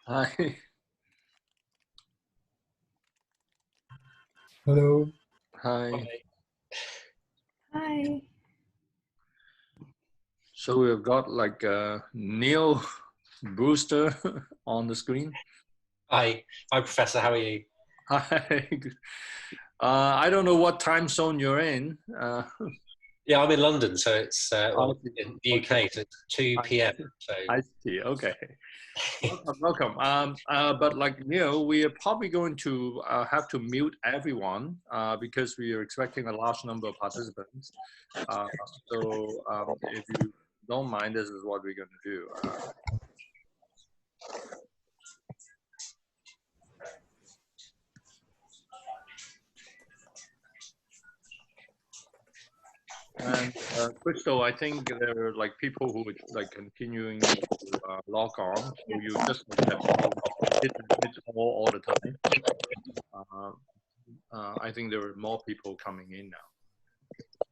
Hi. Hello. Hi. Hi. So we've got like Neil Brewster on the screen. Hi, Professor. How are you? Hi. I don't know what time zone you're in. Yeah, I'm in London, so it's Oh, in the UK, okay. so it's 2 p.m. So I see. Okay. Welcome. But like Neil, we are probably going to have to mute everyone because we are expecting a large number of participants. So if you don't mind, this is what we're going to do. And Crystal, I think there are like people who are like continuing to log on. So you just have to hit all the time. I think there are more people coming in now.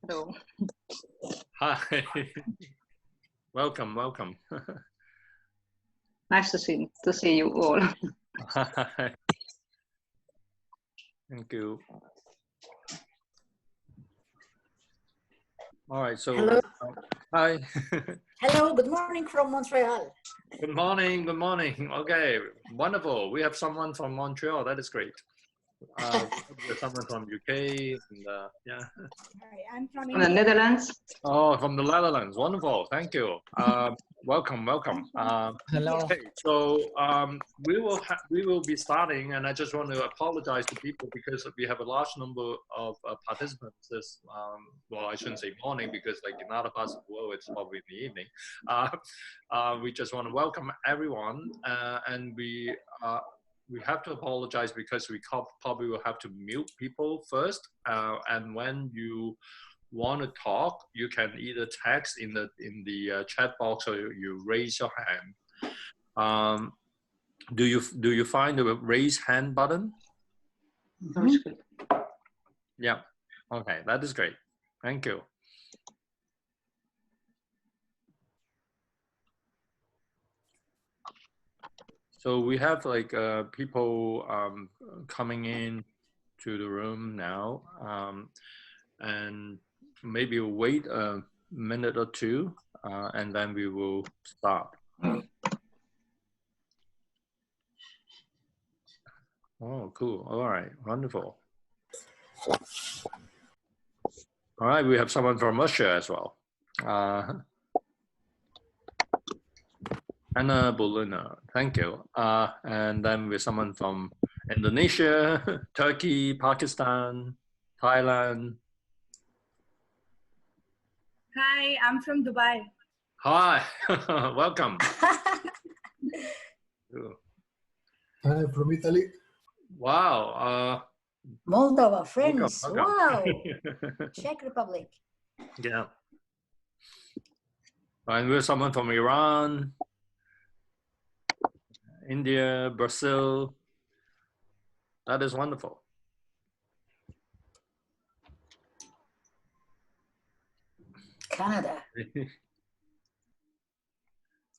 Hello. Hi. Welcome, welcome. Nice to see you all. Hi. Thank you. All right, so hello. Hi. Hello, good morning from Montreal. Good morning, good morning. Okay, wonderful. We have someone from Montreal. That is great. Someone from UK and yeah. Hi, I'm from the Netherlands. Oh, from the Netherlands. Wonderful. Thank you. Welcome, welcome. Hello. Okay, so we will be starting, and I just want to apologize to people because we have a large number of participants this. Well, I shouldn't say morning because, like in other parts of the world, it's probably in the evening. We just want to welcome everyone, and we have to apologize because we probably will have to mute people first, and when you want to talk, you can either text in the chat box or you raise your hand. Do you find the raise hand button? Mm-hmm. Yeah. Okay, that is great. Thank you. So we have like people coming in to the room now, and maybe we'll wait a minute or two, and then we will start. Oh, cool. All right, wonderful. All right, we have someone from Russia as well. Anna Bolina, thank you. And then with someone from Indonesia, Turkey, Pakistan, Thailand. Hi, I'm from Dubai. Hi, welcome. Hi, from Italy. Wow. Moldova, friends. Welcome, welcome. Wow. Czech Republic. Yeah. And we're someone from Iran, India, Brazil. That is wonderful. Canada.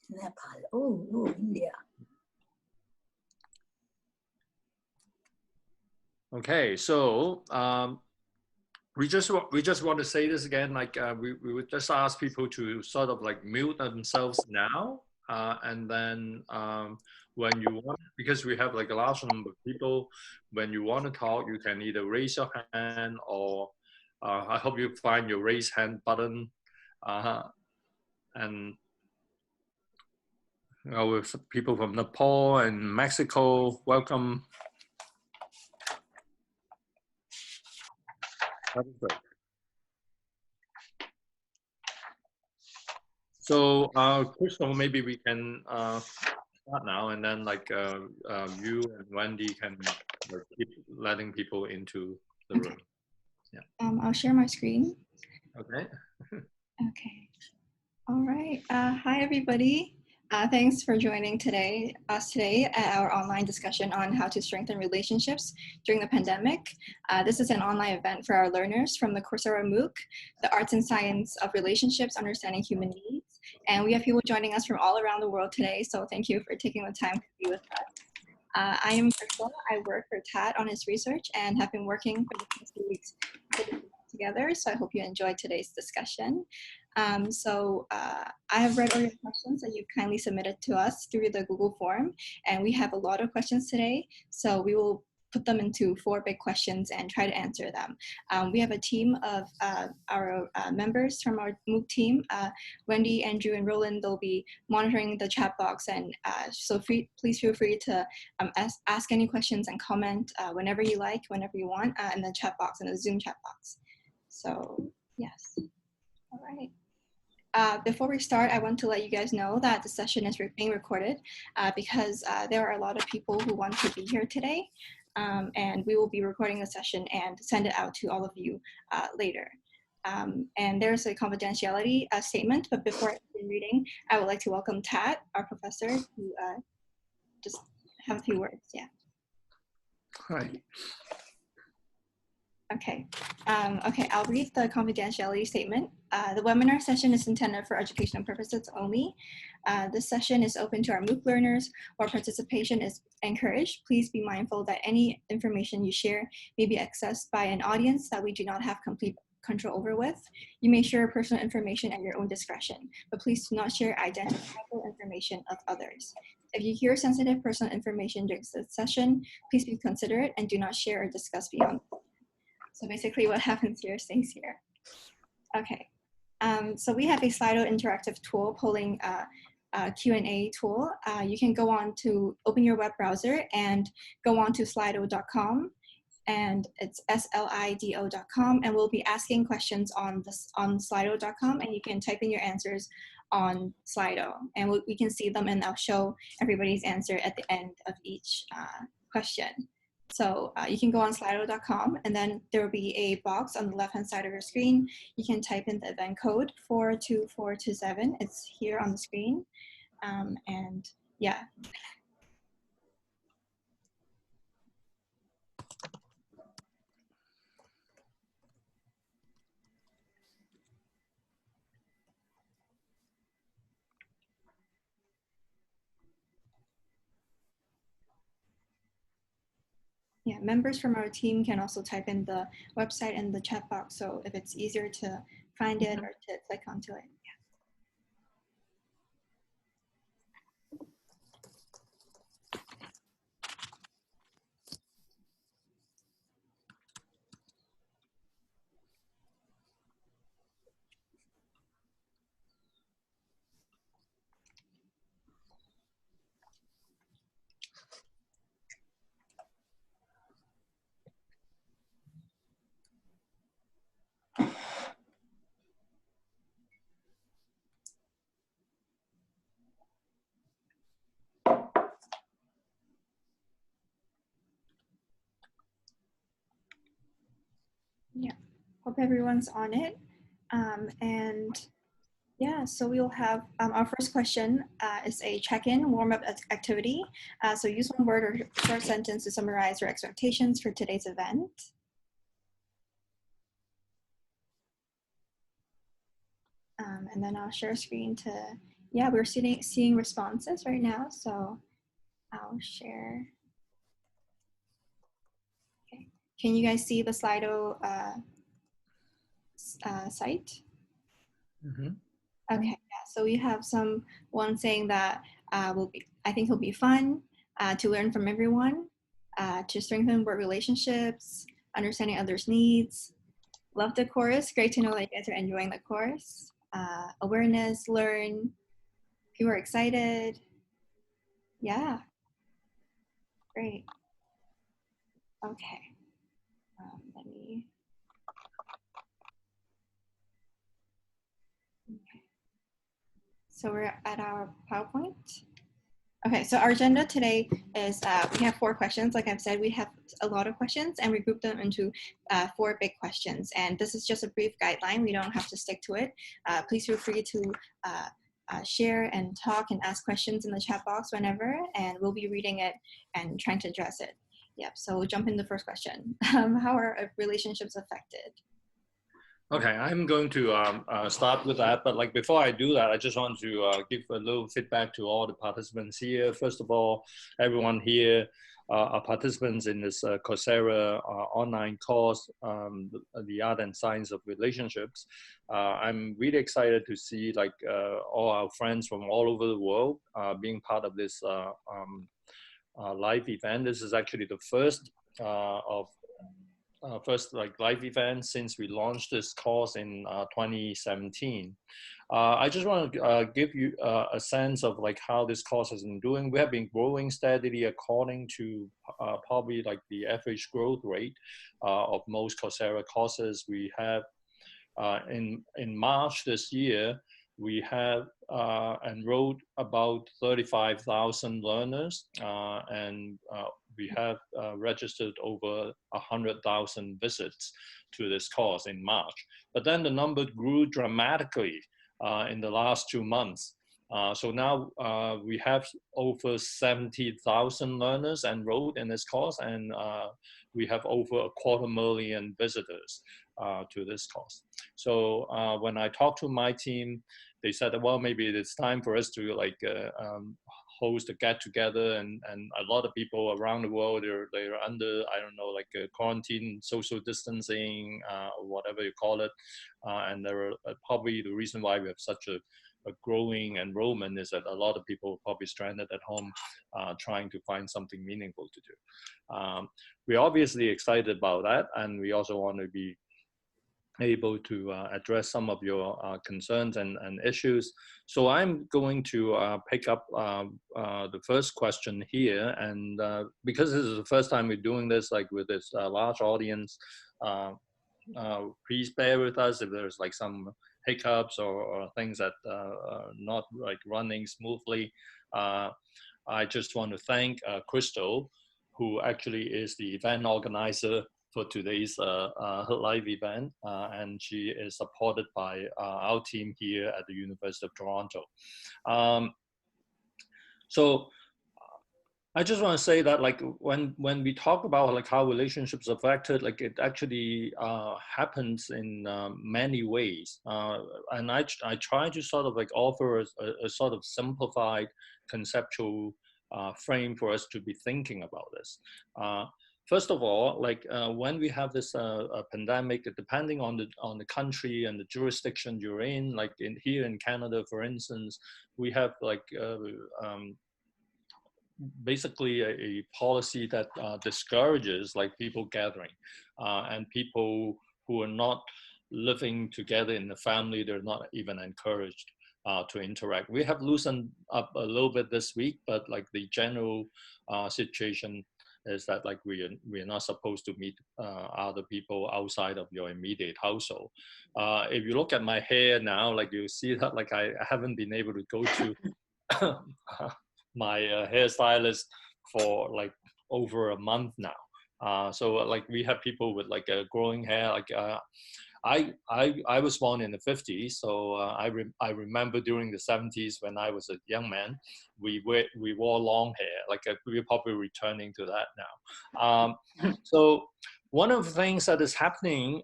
Nepal. Oh, India. Okay, so we just want to say this again. Like we would just ask people to sort of like mute themselves now, and then when you want, because we have like a large number of people, when you want to talk, you can either raise your hand or I hope you find your raise hand button, and with people from Nepal and Mexico, welcome. That is great. So, Crystal, maybe we can start now, and then like you and Wendy can keep letting people into the room. Yeah. I'll share my screen. Okay. Okay. All right. Hi, everybody. Thanks for joining us today at our online discussion on how to strengthen relationships during the pandemic. This is an online event for our learners from the Coursera MOOC, the Arts and Science of Relationships, Understanding Human Needs. And we have people joining us from all around the world today, so thank you for taking the time to be with us. I am Crystal. I work for Tad on his research and have been working for the past few weeks together, so I hope you enjoyed today's discussion. I have read all your questions that you've kindly submitted to us through the Google form, and we have a lot of questions today, so we will put them into 4 big questions and try to answer them. We have a team of our members from our MOOC team, Wendy, Andrew, and Roland. They'll be monitoring the chat box, and please feel free to ask any questions and comment whenever you like, whenever you want, in the chat box, in the Zoom chat box. So yes, all right. Before we start, I want to let you guys know that the session is being recorded because there are a lot of people who want to be here today. And we will be recording the session and send it out to all of you later. And there's a confidentiality statement, but before I begin reading, I would like to welcome Tad, our professor, to just have a few words. Yeah. Hi. Okay. Okay, I'll read the confidentiality statement. The webinar session is intended for educational purposes only. This session is open to our MOOC learners, where participation is encouraged. Please be mindful that any information you share may be accessed by an audience that we do not have complete control over with. You may share personal information at your own discretion, but please do not share identifiable information of others. If you hear sensitive personal information during this session, please be considerate and do not share or discuss beyond. So basically what happens here stays here. Okay, so we have a Slido interactive tool, polling Q&A tool. You can go on to open your web browser and go on to slido.com, and it's slido.com, and we'll be asking questions on slido.com, and you can type in your answers on Slido, and we can see them, and I'll show everybody's answer at the end of each question. So you can go on slido.com, and then there will be a box on the left-hand side of your screen. You can type in the event code 42427. It's here on the screen. And yeah. Yeah, members from our team can also type in the website in the chat box, so if it's easier to find it or to click onto it. Yeah, hope everyone's on it. And yeah, so we'll have our first question is a check-in warm-up activity. So use one word or short sentence to summarize your expectations for today's event. And then I'll share screen to, yeah, we're seeing responses right now, so I'll share. Okay, can you guys see the Slido site? Mm-hmm. Okay, yeah, so we have someone saying that I think it'll be fun to learn from everyone, to strengthen work relationships, understanding others' needs. Love the course, great to know that you guys are enjoying the course. Awareness, learn, people are excited. Yeah, great. Okay, let me. Okay. So we're at our PowerPoint. Okay, so our agenda today is we have 4 questions. Like I've said, we have a lot of questions, and we group them into 4 big questions. And this is just a brief guideline. We don't have to stick to it. Please feel free to share and talk and ask questions in the chat box whenever, and we'll be reading it and trying to address it. Yep, so we'll jump in the first question. How are relationships affected? Okay, I'm going to start with that, but like before I do that, I just want to give a little feedback to all the participants here. First of all, everyone here are participants in this Coursera online course, the Art and Science of Relationships. I'm really excited to see like all our friends from all over the world being part of this live event. This is actually the first first like live event since we launched this course in 2017. I just want to give you a sense of like how this course has been doing. We have been growing steadily according to probably like the average growth rate of most Coursera courses. We have in March this year, we have enrolled about 35,000 learners and we have registered over 100,000 visits to this course in March. But then the number grew dramatically in the last 2 months. So now we have over 70,000 learners enrolled in this course, and we have over 250,000 visitors to this course. So when I talked to my team, they said, well, maybe it's time for us to like host a get together, and a lot of people around the world, they're under, I don't know, like quarantine, social distancing, or whatever you call it. And there are probably the reason why we have such a growing enrollment is that a lot of people are probably stranded at home trying to find something meaningful to do. We're obviously excited about that, and we also want to be able to address some of your concerns and issues. So I'm going to pick up the first question here, and because this is the first time we're doing this like with this large audience, please bear with us if there's like some hiccups or things that are not like running smoothly. I just want to thank Crystal, who actually is the event organizer for today's live event, and she is supported by our team here at the University of Toronto. So I just want to say that like when we talk about like how relationships are affected, like it actually happens in many ways, and I try to sort of like offer a sort of simplified conceptual frame for us to be thinking about this. First of all, like when we have this pandemic, depending on the country and the jurisdiction you're in, like here in Canada, for instance, we have like basically a policy that discourages like people gathering and people who are not living together in the family, they're not even encouraged to interact. We have loosened up a little bit this week, but like the general situation is that like we are not supposed to meet other people outside of your immediate household. If you look at my hair now, like you see that like I haven't been able to go to my hairstylist for like over a month now. So like we have people with like growing hair. Like I was born in the 50s, so I remember during the 70s when I was a young man, we wore long hair. Like we're probably returning to that now. So one of the things that is happening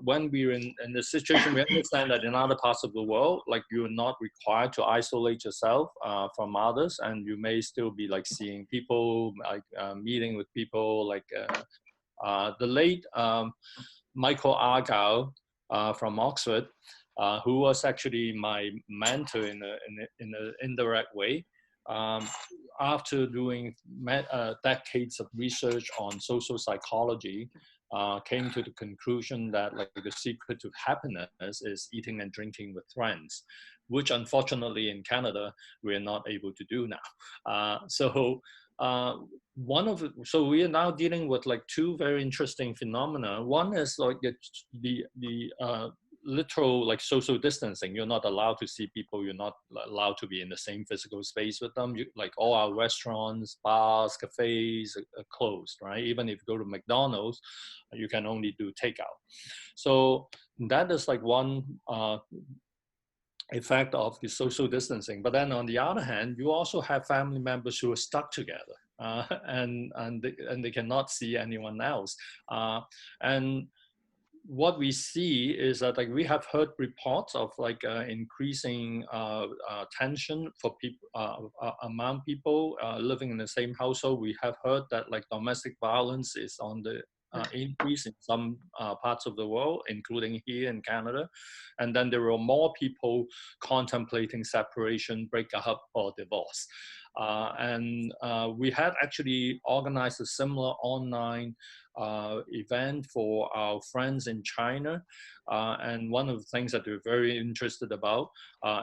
when we're in this situation, we understand that in other parts of the world, like you're not required to isolate yourself from others, and you may still be like seeing people, like meeting with people. Like the late Michael Argyle from Oxford, who was actually my mentor in an indirect way. After doing decades of research on social psychology, came to the conclusion that like the secret to happiness is eating and drinking with friends, which unfortunately in Canada we're not able to do now. So we are now dealing with like two very interesting phenomena. One is like the literal like social distancing. You're not allowed to see people. You're not allowed to be in the same physical space with them. Like all our restaurants, bars, cafes are closed, right? Even if you go to McDonald's, you can only do takeout. So that is like one effect of the social distancing. But then on the other hand, you also have family members who are stuck together and they cannot see anyone else. And what we see is that like we have heard reports of like increasing tension for people among people living in the same household. We have heard that like domestic violence is on the increase in some parts of the world, including here in Canada. And then there were more people contemplating separation, breakup, or divorce. And we had actually organized a similar online event for our friends in China. And one of the things that we're very interested about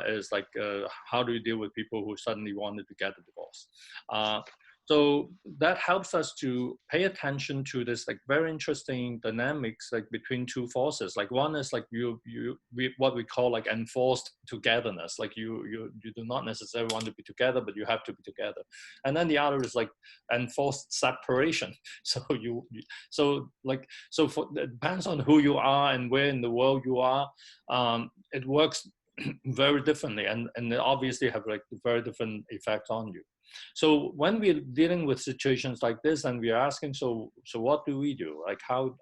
is like, how do you deal with people who suddenly wanted to get a divorce? So that helps us to pay attention to this like very interesting dynamics like between two forces. Like one is like what we call like enforced togetherness. Like you do not necessarily want to be together, but you have to be together. And then the other is like enforced separation. So it depends on who you are and where in the world you are. It works very differently, and they obviously have like very different effects on you. So when we're dealing with situations like this and we're asking, so what do we do? Like how,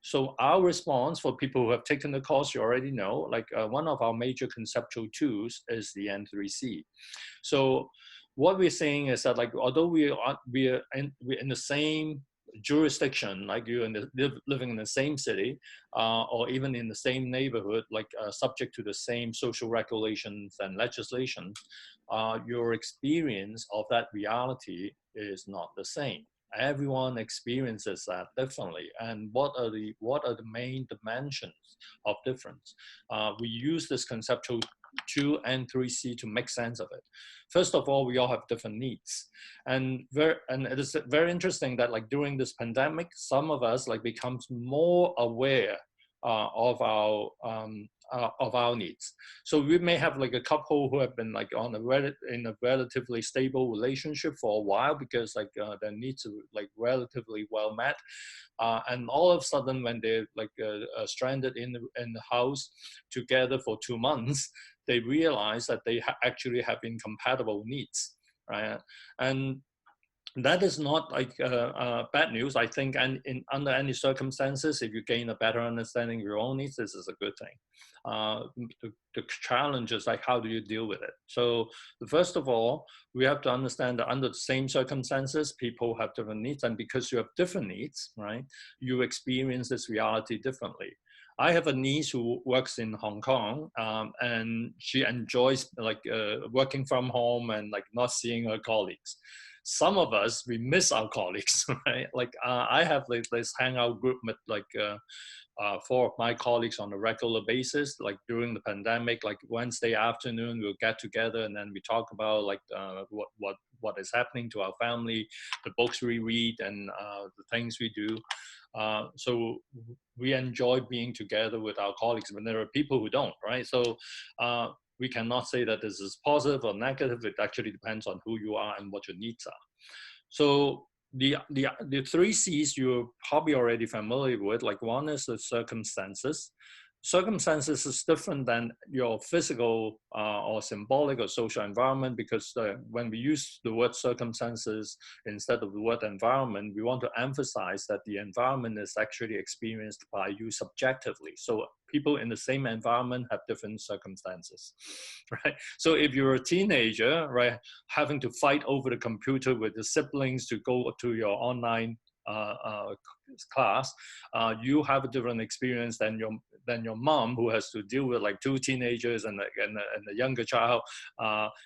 so our response for people who have taken the course, you already know, like one of our major conceptual tools is the N3C. So what we're saying is that like, although we're in the same jurisdiction, like you're living in the same city or even in the same neighborhood, like subject to the same social regulations and legislation, your experience of that reality is not the same. Everyone experiences that differently. And what are the main dimensions of difference? We use this conceptual 2 and 3C to make sense of it. First of all, we all have different needs, and it is very interesting that like during this pandemic, some of us like becomes more aware of our needs. So we may have like a couple who have been like in a relatively stable relationship for a while because like their needs are like relatively well met, and all of a sudden when they're like stranded in the house together for 2 months, they realize that they actually have incompatible needs, right? And that is not like bad news. I think, and under any circumstances, if you gain a better understanding of your own needs, this is a good thing. The challenge is like, how do you deal with it? So first of all, we have to understand that under the same circumstances, people have different needs, and because you have different needs, right, you experience this reality differently. I have a niece who works in Hong Kong, and she enjoys like working from home and like not seeing her colleagues. Some of us, we miss our colleagues, right? Like I have like this hangout group with like 4 of my colleagues on a regular basis. Like during the pandemic, like Wednesday afternoon, we'll get together and then we talk about like what is happening to our family, the books we read, and the things we do. So we enjoy being together with our colleagues, but there are people who don't, right? So we cannot say that this is positive or negative. It actually depends on who you are and what your needs are. So the 3 C's you're probably already familiar with. Like one is the circumstances. Circumstances is different than your physical or symbolic or social environment, because when we use the word circumstances instead of the word environment, we want to emphasize that the environment is actually experienced by you subjectively. So people in the same environment have different circumstances, right? So if you're a teenager, right, having to fight over the computer with the siblings to go to your online class, you have a different experience than your mom, who has to deal with like 2 teenagers and a younger child.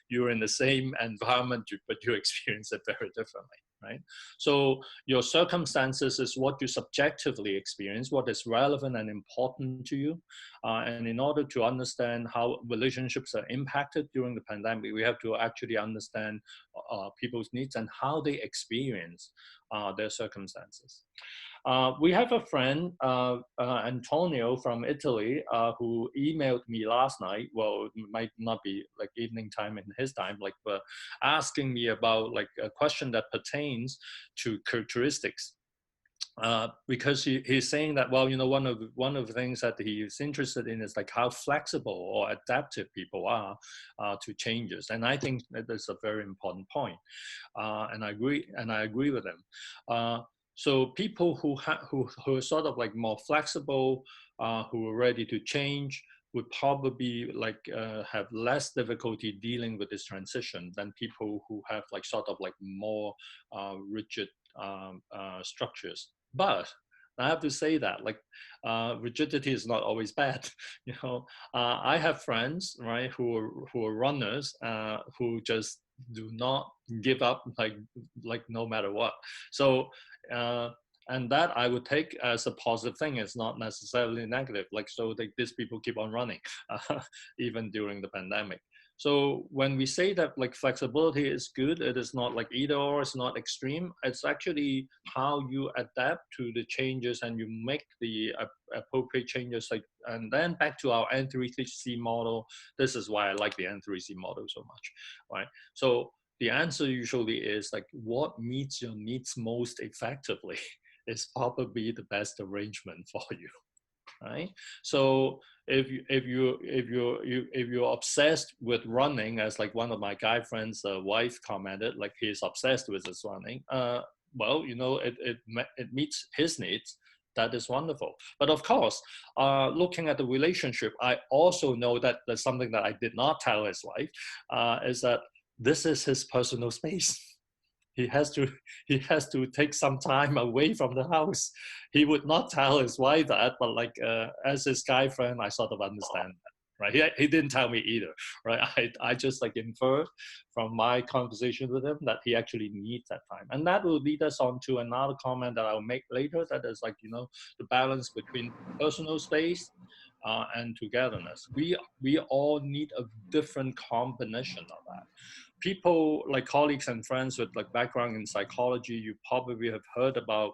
You're in the same environment, but you experience it very differently, right? So your circumstances is what you subjectively experience, what is relevant and important to you. And in order to understand how relationships are impacted during the pandemic, we have to actually understand people's needs and how they experience their circumstances. We have a friend, Antonio from Italy, who emailed me last night. Well, it might not be like evening time in his time, like, but asking me about like a question that pertains to characteristics. Because he's saying that, well, you know, one of the things that he is interested in is like how flexible or adaptive people are to changes, and I think that is a very important point, and I agree with him. So people who are sort of like more flexible, who are ready to change, would probably like have less difficulty dealing with this transition than people who have like sort of like more rigid structures. But I have to say that like rigidity is not always bad. You know, I have friends, right, who are runners who just do not give up like no matter what. So and that I would take as a positive thing. It's not necessarily negative. Like, so these people keep on running even during the pandemic. So when we say that like flexibility is good, it is not like either or, it's not extreme. It's actually how you adapt to the changes and you make the appropriate changes. Like, and then back to our N3C model. This is why I like the N3C model so much, right? So the answer usually is like what meets your needs most effectively is probably the best arrangement for you, right? So if you're obsessed with running, as like one of my guy friends' wife commented, like he's obsessed with his running. Well, you know, it meets his needs. That is wonderful. But of course, looking at the relationship, I also know that there's something that I did not tell his wife, is that this is his personal space. He has to take some time away from the house. He would not tell his wife that, but like as his guy friend, I sort of understand that, right? He didn't tell me either, right? I just like inferred from my conversation with him that he actually needs that time, and that will lead us on to another comment that I'll make later. That is like, you know, the balance between personal space and togetherness. We all need a different combination of that. People like colleagues and friends with like background in psychology, you probably have heard about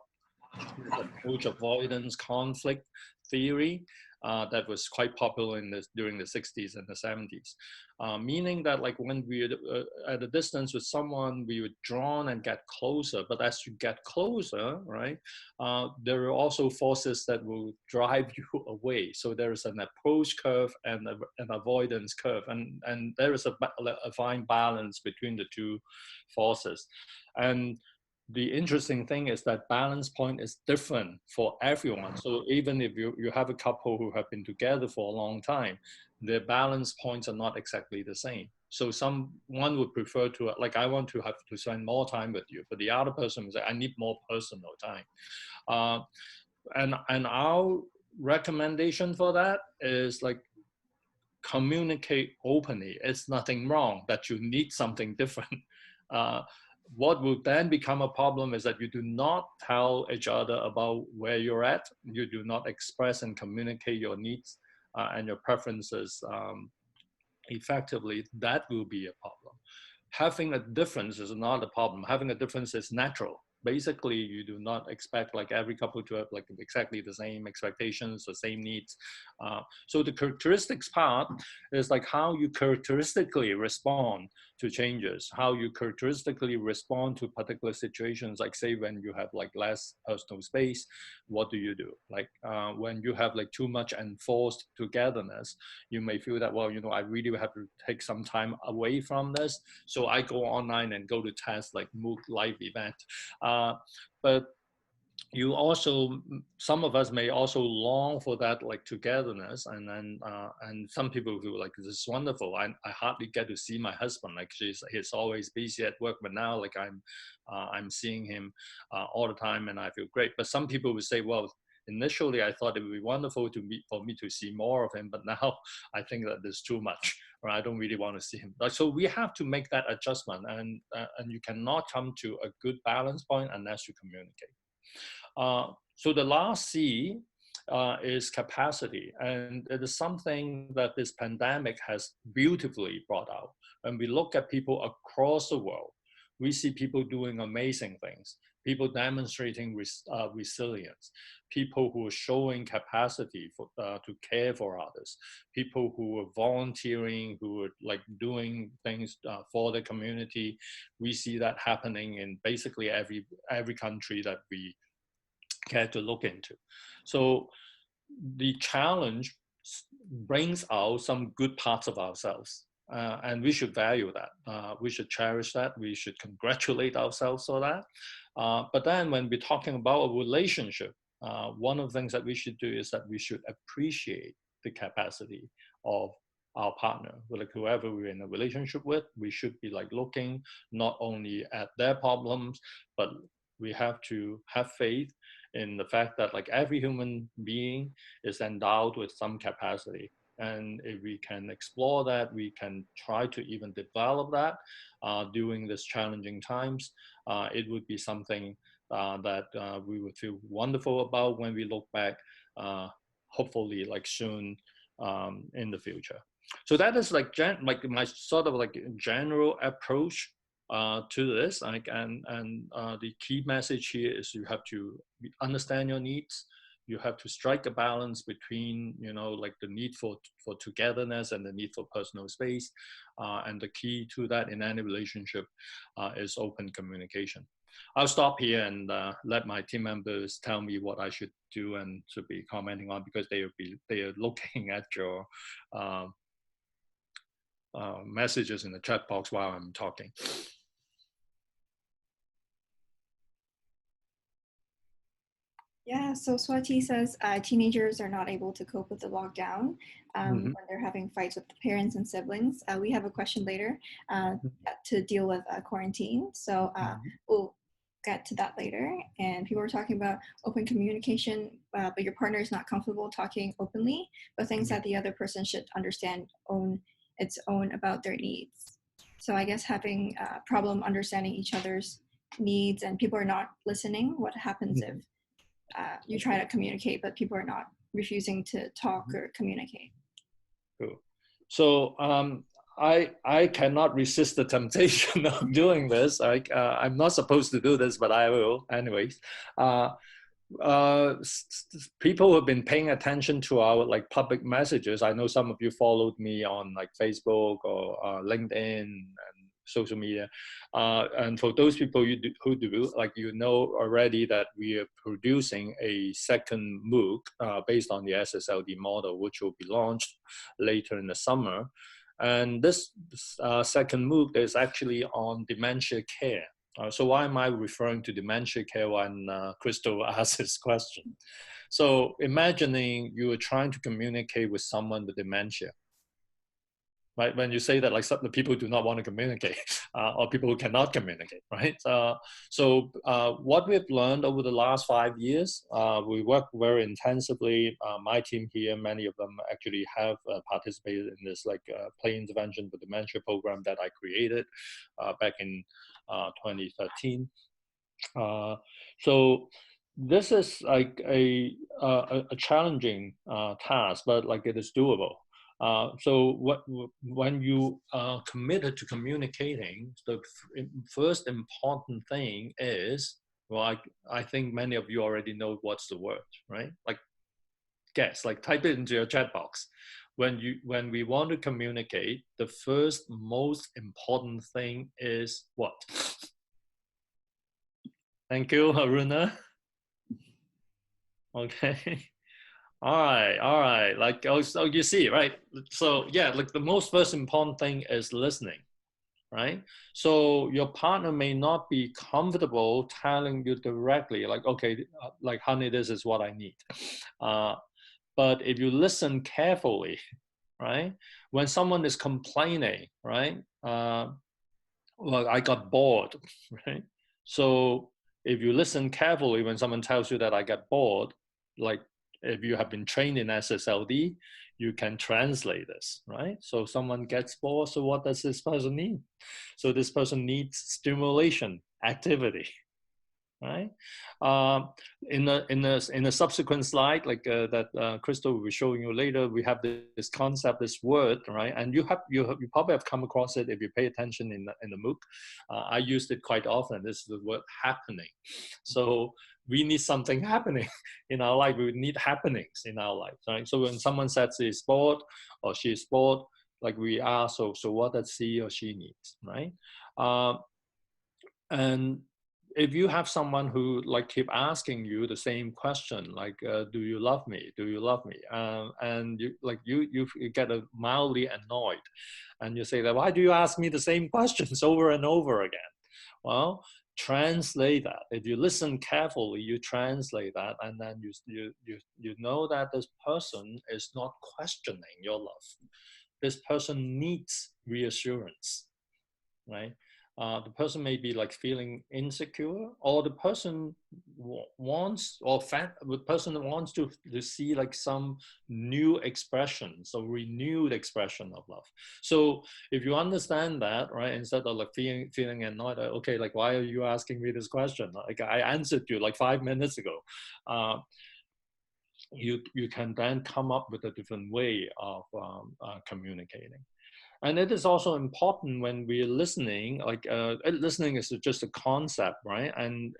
approach avoidance conflict theory that was quite popular during the 60s and the 70s. Meaning that like when we at a distance with someone, we would drawn and get closer, but as you get closer, right, there are also forces that will drive you away. So there is an approach curve and an avoidance curve, and there is a fine balance between the two forces. And the interesting thing is that balance point is different for everyone. So even if you have a couple who have been together for a long time, their balance points are not exactly the same. So someone would prefer to, like, I want to have to spend more time with you, but the other person would say, I need more personal time. And our recommendation for that is like, communicate openly. It's nothing wrong that you need something different. What will then become a problem is that you do not tell each other about where you're at. You do not express and communicate your needs and your preferences effectively. That will be a problem. Having a difference is not a problem. Having a difference is natural. Basically, you do not expect like every couple to have like exactly the same expectations, the same needs. So the characteristics part is like how you characteristically respond to changes, how you characteristically respond to particular situations. Like say when you have like less personal space, what do you do? Like when you have like too much enforced togetherness, you may feel that, well, you know, I really have to take some time away from this. So I go online and go to test like MOOC live event. But you also, some of us may also long for that like togetherness, and then and some people feel like this is wonderful. I hardly get to see my husband. Like he's always busy at work, but now like I'm seeing him all the time, and I feel great. But some people would say, well, initially I thought it would be wonderful for me to see more of him, but now I think that there's too much, or I don't really want to see him. So we have to make that adjustment, and you cannot come to a good balance point unless you communicate. So the last C is capacity, and it is something that this pandemic has beautifully brought out. When we look at people across the world, we see people doing amazing things, people demonstrating resilience, people who are showing capacity to care for others, people who are volunteering, who are like doing things for the community. We see that happening in basically every country that we care to look into. So the challenge brings out some good parts of ourselves. and we should value that. We should cherish that. We should congratulate ourselves for that. But then when we're talking about a relationship, one of the things that we should do is that we should appreciate the capacity of our partner, like whoever we're in a relationship with. We should be like looking not only at their problems, but we have to have faith in the fact that like every human being is endowed with some capacity. And if we can explore that, we can try to even develop that during these challenging times. It would be something that we would feel wonderful about when we look back, hopefully like soon in the future. So that is like my sort of like general approach to this. And the key message here is you have to understand your needs. You have to strike a balance between, you know, like the need for togetherness and the need for personal space. And the key to that in any relationship is open communication. I'll stop here and let my team members tell me what I should do and to be commenting on, because they are looking at your messages in the chat box while I'm talking. Yeah, so Swati says teenagers are not able to cope with the lockdown when they're having fights with the parents and siblings. We have a question later to deal with quarantine. So we'll get to that later. And people are talking about open communication, but your partner is not comfortable talking openly, but thinks that the other person should understand its own about their needs. So I guess having a problem understanding each other's needs and people are not listening, what happens if you try to communicate, but people are not refusing to talk or communicate? Cool. So I cannot resist the temptation of doing this. I'm not supposed to do this, but I will anyways. People who have been paying attention to our like public messages. I know some of you followed me on like Facebook or LinkedIn and social media. And for those people who do, like, you know already that we are producing a second MOOC based on the SSLD model, which will be launched later in the summer. And this second MOOC is actually on dementia care. So why am I referring to dementia care when Crystal asked this question? So imagining you are trying to communicate with someone with dementia. Right, when you say that, like, some people do not want to communicate, or people who cannot communicate, right? So what we've learned over the last 5 years, we work very intensively. My team here, many of them actually have participated in this like play intervention with dementia program that I created back in 2013. So this is like a challenging task, but like it is doable. So when you are committed to communicating, the first important thing is, well, I think many of you already know what's the word, right? Like, guess, like type it into your chat box. When we want to communicate, the first most important thing is what? Thank you, Haruna. Okay. All right. Like, oh, so you see, right? So yeah, like the first important thing is listening, right? So your partner may not be comfortable telling you directly, like, okay, like, honey, this is what I need. But if you listen carefully, right? When someone is complaining, right? Well, I got bored, right? So if you listen carefully when someone tells you that I get bored, like, if you have been trained in SSLD, you can translate this, right? So someone gets bored, so what does this person need? So this person needs stimulation, activity, right? In a subsequent slide, like that Crystal will be showing you later, we have this concept, this word, right? And you probably have come across it if you pay attention in the MOOC. I used it quite often. This is the word happening. So we need something happening in our life. We need happenings in our life, right? So when someone says he's bored or she's bored, like we ask, so what does he or she needs, right? And if you have someone who like keep asking you the same question, like, do you love me? Do you love me? And you get mildly annoyed, and you say that, why do you ask me the same questions over and over again? Well, translate that. If you listen carefully, you translate that, and then you know that this person is not questioning your love. This person needs reassurance, right? The person may be like feeling insecure, or the person wants, the person wants to see like some new expression, so renewed expression of love. So if you understand that, right, instead of like feeling annoyed, okay, like, why are you asking me this question? Like, I answered you like 5 minutes ago. You can then come up with a different way of communicating. And it is also important when we're listening, like listening is just a concept, right? And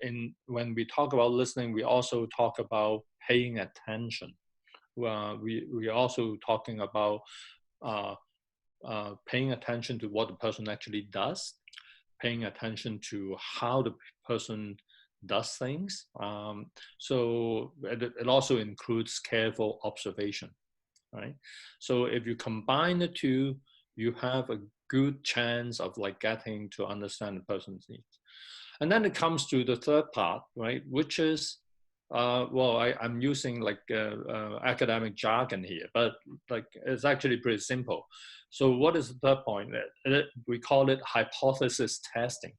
when we talk about listening, we also talk about paying attention. We are also talking about paying attention to what the person actually does, paying attention to how the person does things. So it also includes careful observation, right? So if you combine the two, you have a good chance of like getting to understand the person's needs. And then it comes to the third part, right? Which is, well, I'm using like academic jargon here, but like it's actually pretty simple. So what is the third point? We call it hypothesis testing.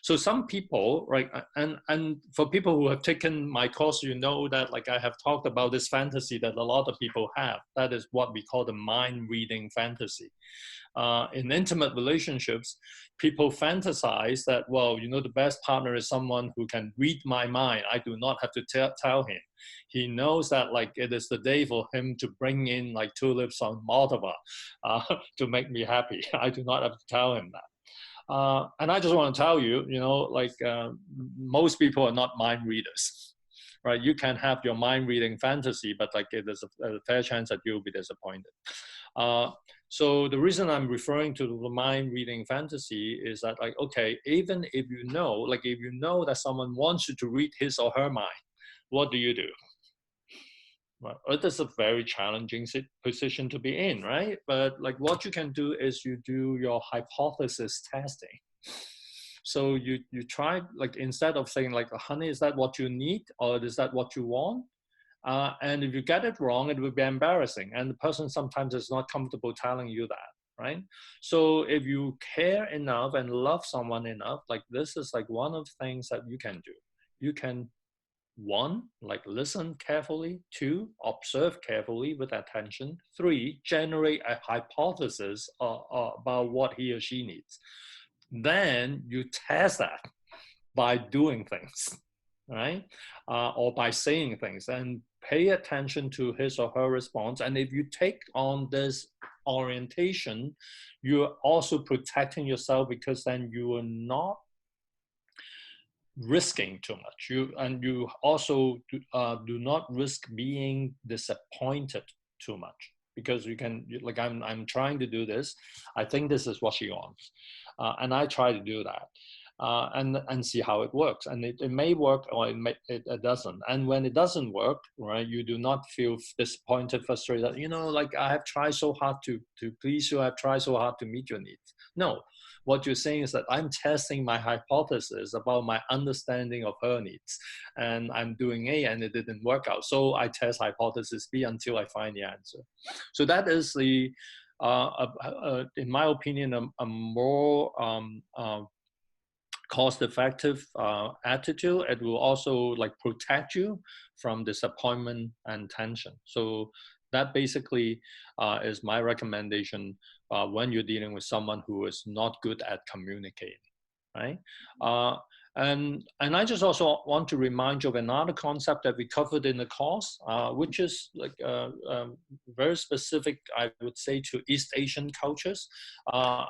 So some people, right, and for people who have taken my course, you know that like I have talked about this fantasy that a lot of people have. That is what we call the mind reading fantasy. In intimate relationships, people fantasize that, well, you know, the best partner is someone who can read my mind. I do not have to tell him. He knows that like it is the day for him to bring in like tulips on Moldova to make me happy. I do not have to tell him that. And I just want to tell you, you know, like most people are not mind readers, right? You can have your mind reading fantasy, but like there's a fair chance that you'll be disappointed. So the reason I'm referring to the mind reading fantasy is that like, okay, even if you know, like if you know that someone wants you to read his or her mind, what do you do? Well, it is a very challenging position to be in, right? But like what you can do is you do your hypothesis testing. So you try, like instead of saying like, honey, is that what you need? Or is that what you want? And if you get it wrong, it will be embarrassing. And the person sometimes is not comfortable telling you that, right? So if you care enough and love someone enough, like this is like one of the things that you can do. You can, one, like listen carefully. Two, observe carefully with attention. Three, generate a hypothesis about what he or she needs. Then you test that by doing things, right? Or by saying things, and pay attention to his or her response. And if you take on this orientation, you're also protecting yourself, because then you are not risking too much. You also do not risk being disappointed too much, because you can, like, I'm trying to do this. I think this is what she wants, and I try to do that. And see how it works. And it may work, or it doesn't. And when it doesn't work, right, you do not feel disappointed, frustrated, you know, like I have tried so hard to please you, I've tried so hard to meet your needs. No, what you're saying is that I'm testing my hypothesis about my understanding of her needs. And I'm doing A and it didn't work out. So I test hypothesis B until I find the answer. So that is the, in my opinion, a more cost-effective attitude. It will also like protect you from disappointment and tension. So that basically is my recommendation when you're dealing with someone who is not good at communicating, right? And I just also want to remind you of another concept that we covered in the course, which is like very specific, I would say, to East Asian cultures.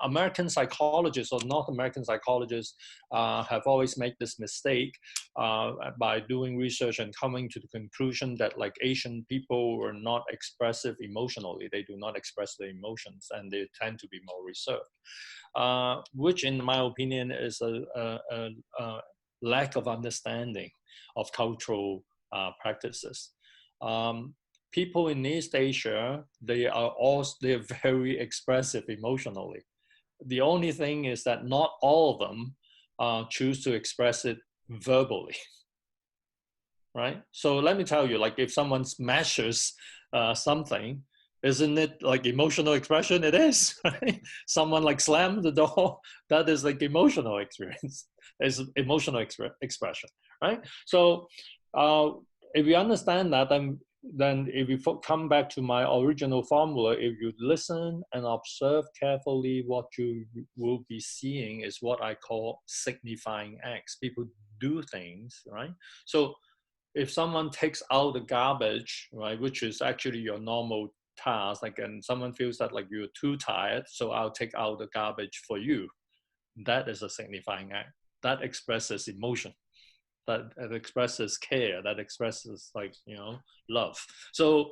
American psychologists or North American psychologists have always made this mistake by doing research and coming to the conclusion that like Asian people were not expressive emotionally. They do not express their emotions, and they tend to be more reserved. Which in my opinion is lack of understanding of cultural practices. People in East Asia, they're very expressive emotionally. The only thing is that not all of them choose to express it verbally, right? So let me tell you, like if someone smashes something, isn't it like emotional expression? It is, right? Someone like slammed the door, that is like emotional experience. It's emotional expression, right? So if you understand that, then if you come back to my original formula, if you listen and observe carefully, what you will be seeing is what I call signifying acts. People do things, right? So if someone takes out the garbage, right, which is actually your normal task, like, and someone feels that like you're too tired, so I'll take out the garbage for you. That is a signifying act. That expresses emotion. That expresses care. That expresses like, you know, love. So,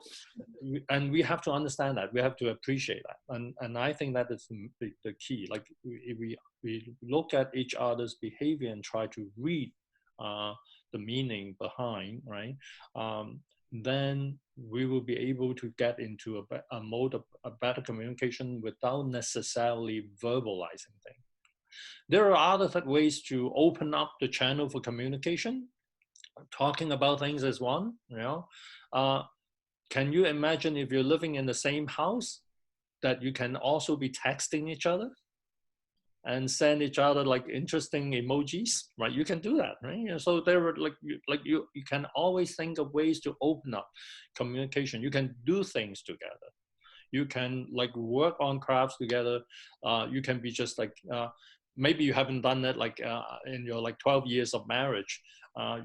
and we have to understand that. We have to appreciate that. And I think that is the key. Like if we look at each other's behavior and try to read the meaning behind, right? Then we will be able to get into a mode of a better communication without necessarily verbalizing things. There are other ways to open up the channel for communication. Talking about things is one, you know. Can you imagine if you're living in the same house that you can also be texting each other and send each other like interesting emojis, right? You can do that, right? So there are you can always think of ways to open up communication. You can do things together. You can like work on crafts together. You can be just like, maybe you haven't done that like in your like 12 years of marriage.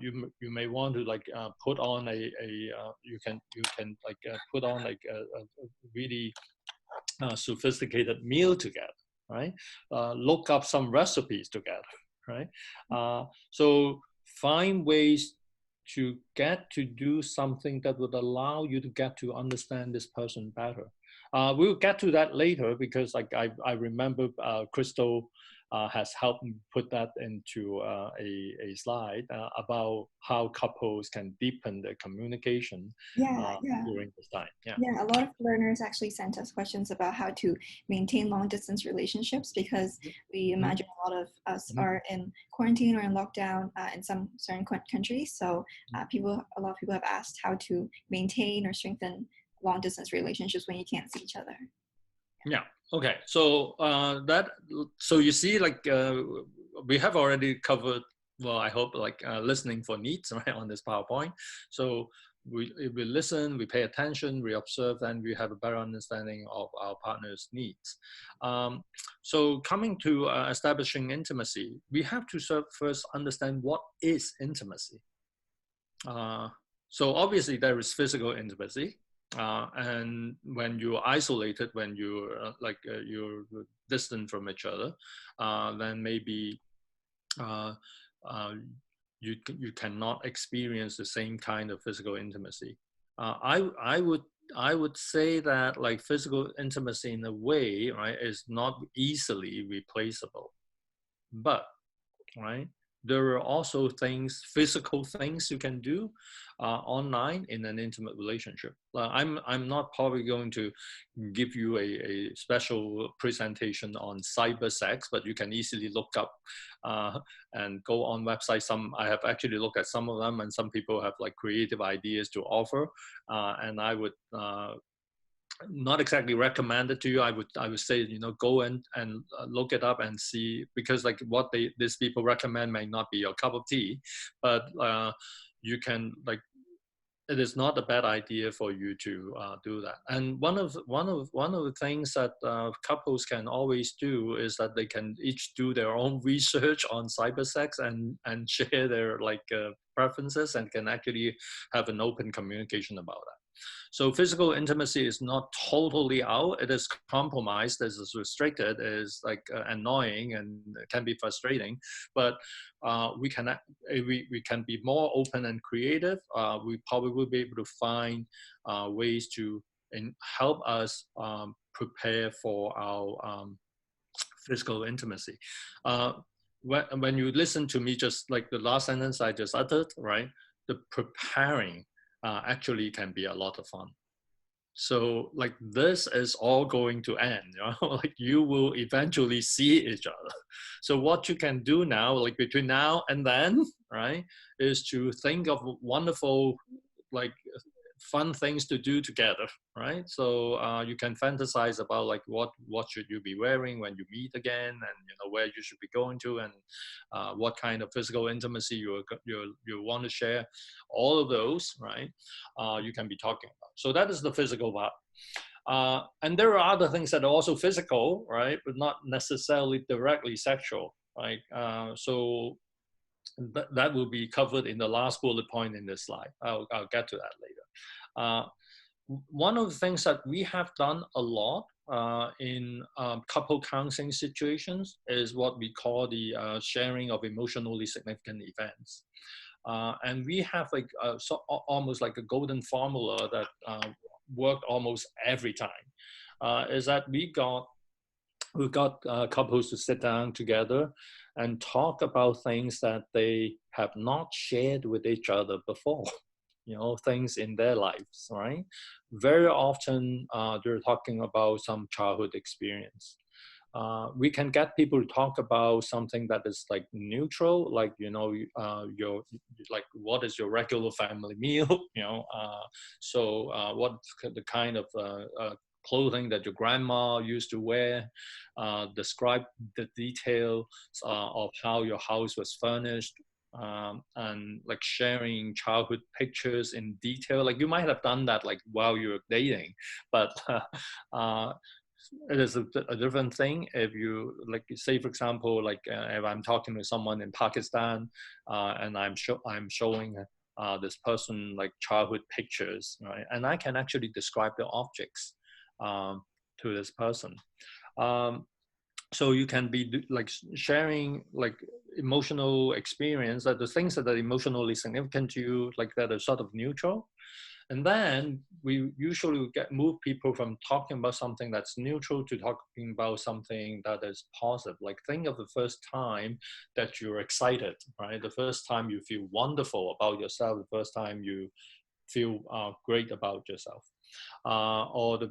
You may want to like put on you can like put on like a really sophisticated meal together, right? Look up some recipes together, right? So find ways to get to do something that would allow you to get to understand this person better. We'll get to that later because like I remember Crystal has helped me put that into a slide about how couples can deepen their communication during this time. Yeah, a lot of learners actually sent us questions about how to maintain long distance relationships because we imagine a lot of us are in quarantine or in lockdown in some certain countries. So a lot of people have asked how to maintain or strengthen long distance relationships when you can't see each other. Yeah. Okay. So so you see, like we have already covered. Well, I hope like listening for needs, right, on this PowerPoint. So if we listen, we pay attention, we observe, then we have a better understanding of our partner's needs. So coming to establishing intimacy, we have to first understand what is intimacy. So obviously there is physical intimacy. And when you're isolated, when you're you're distant from each other, then maybe you cannot experience the same kind of physical intimacy. I would say that like physical intimacy in a way, right, is not easily replaceable, but right, there are also physical things you can do online in an intimate relationship. I'm not probably going to give you a special presentation on cyber sex, but you can easily look up and go on websites. I have actually looked at some of them, and some people have like creative ideas to offer, and I would not exactly recommend it to you. I would say, you know, go in and look it up and see, because like what these people recommend may not be your cup of tea, but you can like, it is not a bad idea for you to do that. And one of the things that couples can always do is that they can each do their own research on cyber sex and share their like preferences, and can actually have an open communication about that. So physical intimacy is not totally out. It is compromised, it is restricted, it is like annoying and can be frustrating. But we can be more open and creative. We probably will be able to find ways to help us prepare for our physical intimacy. when you listen to me, just like the last sentence I just uttered, right? The preparing actually can be a lot of fun. So like this is all going to end, you know, like you will eventually see each other. So what you can do now, like between now and then, right, is to think of wonderful, like fun things to do together, right? So you can fantasize about like what should you be wearing when you meet again, and you know where you should be going to, and what kind of physical intimacy you want to share. All of those, right? You can be talking about. So that is the physical part. And there are other things that are also physical, right, but not necessarily directly sexual, right? So that will be covered in the last bullet point in this slide. I'll get to that later. One of the things that we have done a lot in couple counseling situations is what we call the sharing of emotionally significant events. And we have like almost like a golden formula that worked almost every time. Is that we got couples to sit down together and talk about things that they have not shared with each other before, you know, things in their lives, right? Very often they're talking about some childhood experience. We can get people to talk about something that is like neutral, like, you know, your, like, what is your regular family meal, you know, what's the kind of clothing that your grandma used to wear, describe the details of how your house was furnished, and like sharing childhood pictures in detail. Like you might have done that like while you were dating, but it is a different thing if you, like, say for example, like if I'm talking to someone in Pakistan and I'm showing this person like childhood pictures, right? And I can actually describe the objects to this person. So you can be like sharing like emotional experience, that the things that are emotionally significant to you, like that are sort of neutral. And then we usually move people from talking about something that's neutral to talking about something that is positive. Like think of the first time that you're excited, right? The first time you feel wonderful about yourself, the first time you feel great about yourself. Or the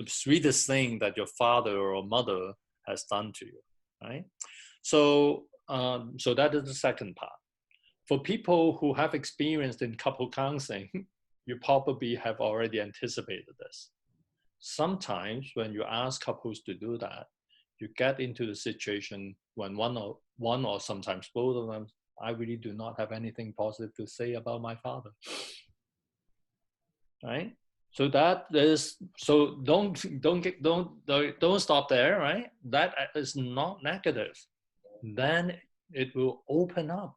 sweetest thing that your father or mother has done to you, right? So, so that is the second part. For people who have experienced in couple counseling, you probably have already anticipated this. Sometimes when you ask couples to do that, you get into the situation when one or sometimes both of them, I really do not have anything positive to say about my father, right? So that is, so don't stop there, right? That is not negative. Then it will open up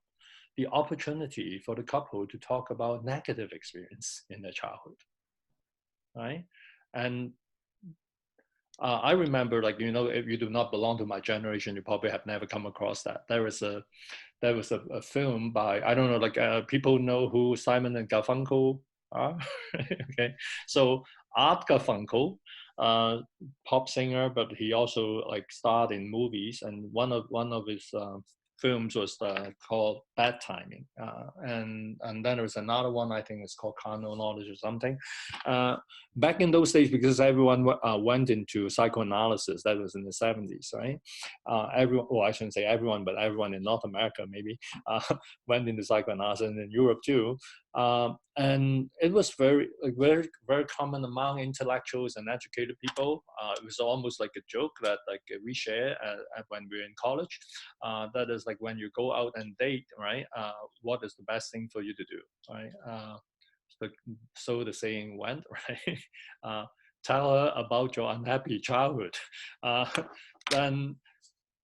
the opportunity for the couple to talk about negative experience in their childhood, right? And I remember, like, you know, if you do not belong to my generation, you probably have never come across that. There was a film by, I don't know, like people know who Simon and Garfunkel are. Okay, so Art Garfunkel, pop singer, but he also like starred in movies, and one of his films was called Bad Timing, and then there was another one, I think it's called Carnal Knowledge or something. Back in those days, because everyone went into psychoanalysis, that was in the 70s, right? Everyone, well, I shouldn't say everyone, but everyone in North America maybe went into psychoanalysis, and in Europe too. And it was very common among intellectuals and educated people. It was almost like a joke that like we share when we're in college. That is like when you go out and date, right? What is the best thing for you to do, right? So the saying went, right? Tell her about your unhappy childhood.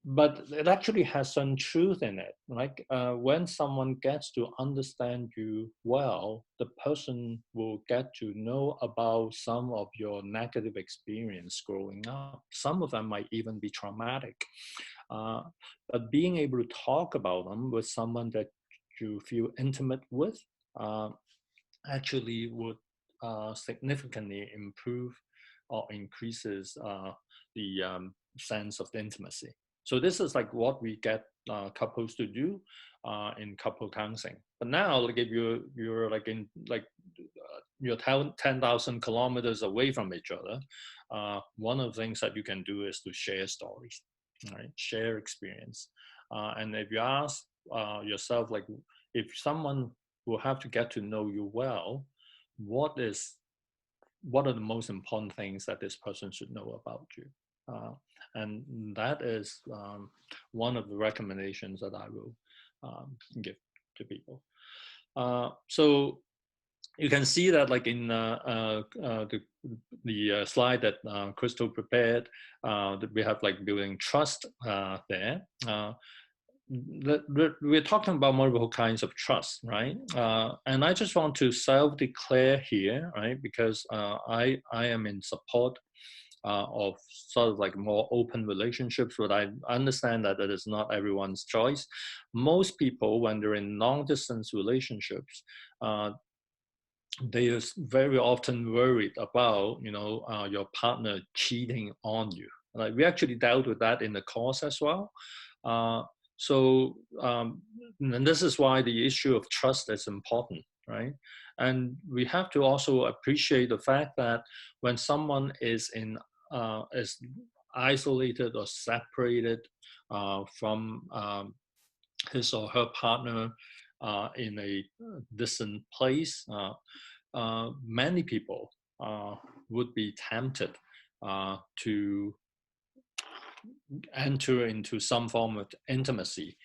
But it actually has some truth in it. Like when someone gets to understand you well, the person will get to know about some of your negative experience growing up. Some of them might even be traumatic. But being able to talk about them with someone that you feel intimate with actually would significantly improve or increases the sense of intimacy. So this is like what we get couples to do in couple counseling. But now, like if you're like in like you're 10,000 kilometers away from each other, one of the things that you can do is to share stories, right? Share experience. And if you ask yourself, like if someone will have to get to know you well, what are the most important things that this person should know about you? And that is one of the recommendations that I will give to people. So you can see that like in the slide that Crystal prepared, that we have like building trust there. We're talking about multiple kinds of trust, right? And I just want to self-declare here, right? Because I am in support of sort of like more open relationships, but I understand that it is not everyone's choice. Most people, when they're in long-distance relationships, they are very often worried about, your partner cheating on you. Like we actually dealt with that in the course as well. And this is why the issue of trust is important, right? And we have to also appreciate the fact that when someone is isolated or separated from his or her partner in a distant place, many people would be tempted to enter into some form of intimacy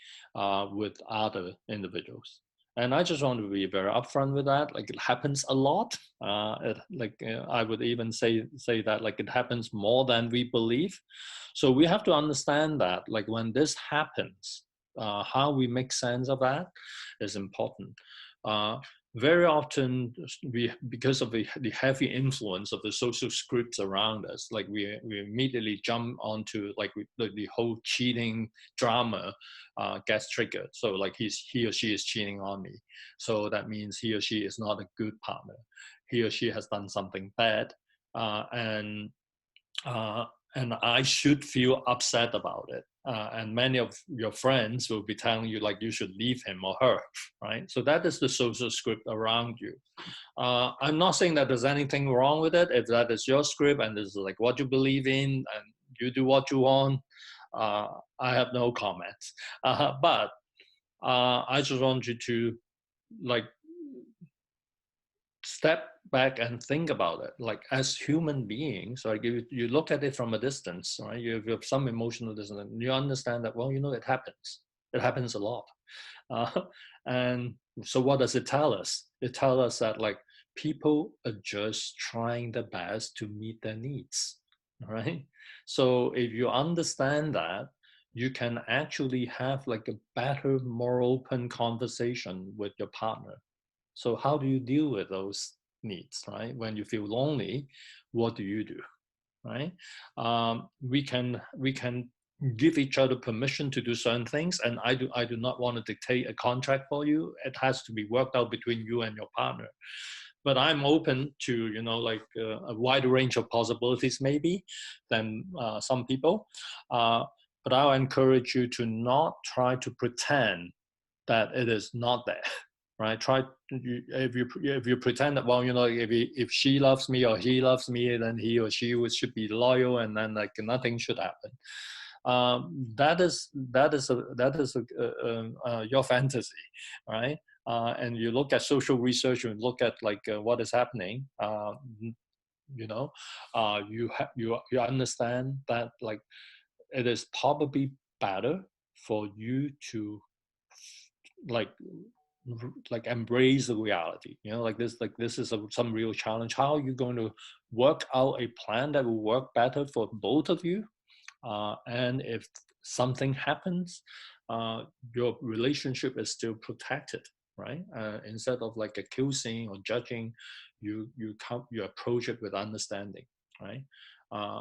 with other individuals. And I just want to be very upfront with that. Like it happens a lot. I would even say that like it happens more than we believe. So we have to understand that like when this happens, how we make sense of that is important. Very often, because of the heavy influence of the social scripts around us, like we immediately jump onto like the whole cheating drama gets triggered. So like he or she is cheating on me, so that means he or she is not a good partner. He or she has done something bad, and I should feel upset about it. And many of your friends will be telling you like you should leave him or her, right? So that is the social script around you. I'm not saying that there's anything wrong with it. If that is your script and this is like what you believe in and you do what you want, I have no comments. But I just want you to like step back and think about it. Like as human beings, like you look at it from a distance, right? You have some emotional distance, and you understand that, well, it happens. It happens a lot. And so what does it tell us? It tells us that like people are just trying their best to meet their needs, right? So if you understand that, you can actually have like a better, more open conversation with your partner. So how do you deal with those needs, right? When you feel lonely, what do you do, right? We can give each other permission to do certain things, and I do not want to dictate a contract for you. It has to be worked out between you and your partner. But I'm open to a wider range of possibilities maybe than some people. But I'll encourage you to not try to pretend that it is not there. Right? If you pretend that, well, if she loves me or he loves me, then he or she should be loyal, and then like nothing should happen. That is your fantasy, right? And you look at social research and look at like what is happening. You understand that like it is probably better for you to like embrace the reality, like this is some real challenge. How are you going to work out a plan that will work better for both of you? And if something happens, your relationship is still protected, right? Instead of like accusing or judging, you approach it with understanding, right?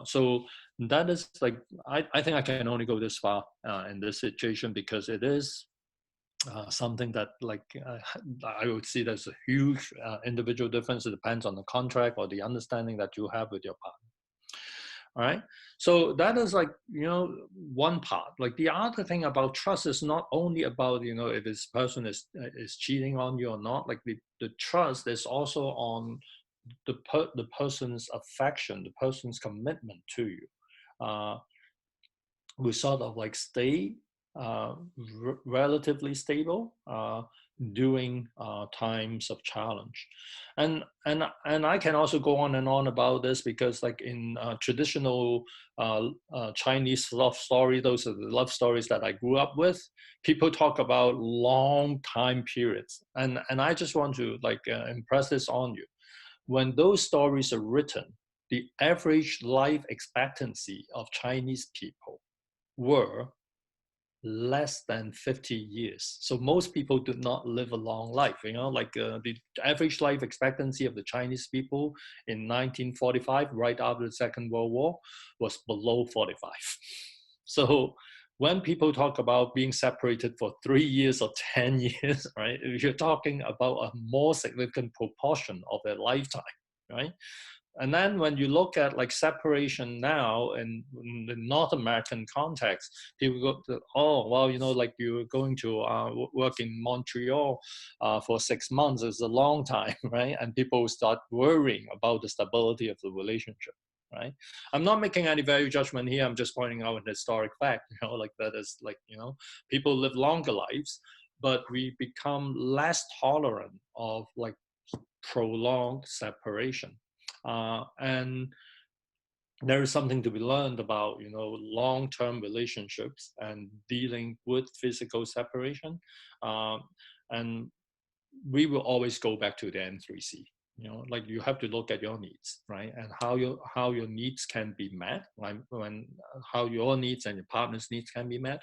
So that is like, I think I can only go this far in this situation, because it is something that like I would see there's a huge individual difference. It depends on the contract or the understanding that you have with your All right. So that is like, one part. Like the other thing about trust is not only about, if this person is cheating on you or not. Like the trust is also on the person's affection, the person's commitment to you. We sort of like stay relatively stable during times of challenge, and I can also go on and on about this, because like in traditional Chinese love story, those are the love stories that I grew up with. People talk about long time periods, and I just want to like impress this on you. When those stories are written, the average life expectancy of Chinese people were less than 50 years. So most people do not live a long life. Like the average life expectancy of the Chinese people in 1945, right after the Second World War, was below 45. So when people talk about being separated for 3 years or 10 years, right, you're talking about a more significant proportion of their lifetime, right? And then when you look at like separation now in the North American context, people go to, oh, well, like you're going to work in Montreal for 6 months is a long time, right? And people start worrying about the stability of the relationship, right? I'm not making any value judgment here. I'm just pointing out an historic fact, like that is like, people live longer lives, but we become less tolerant of like prolonged separation. And there is something to be learned about, long-term relationships and dealing with physical separation. And we will always go back to the N3C. Like you have to look at your needs, right? And how your needs can be met, right? How your needs and your partner's needs can be met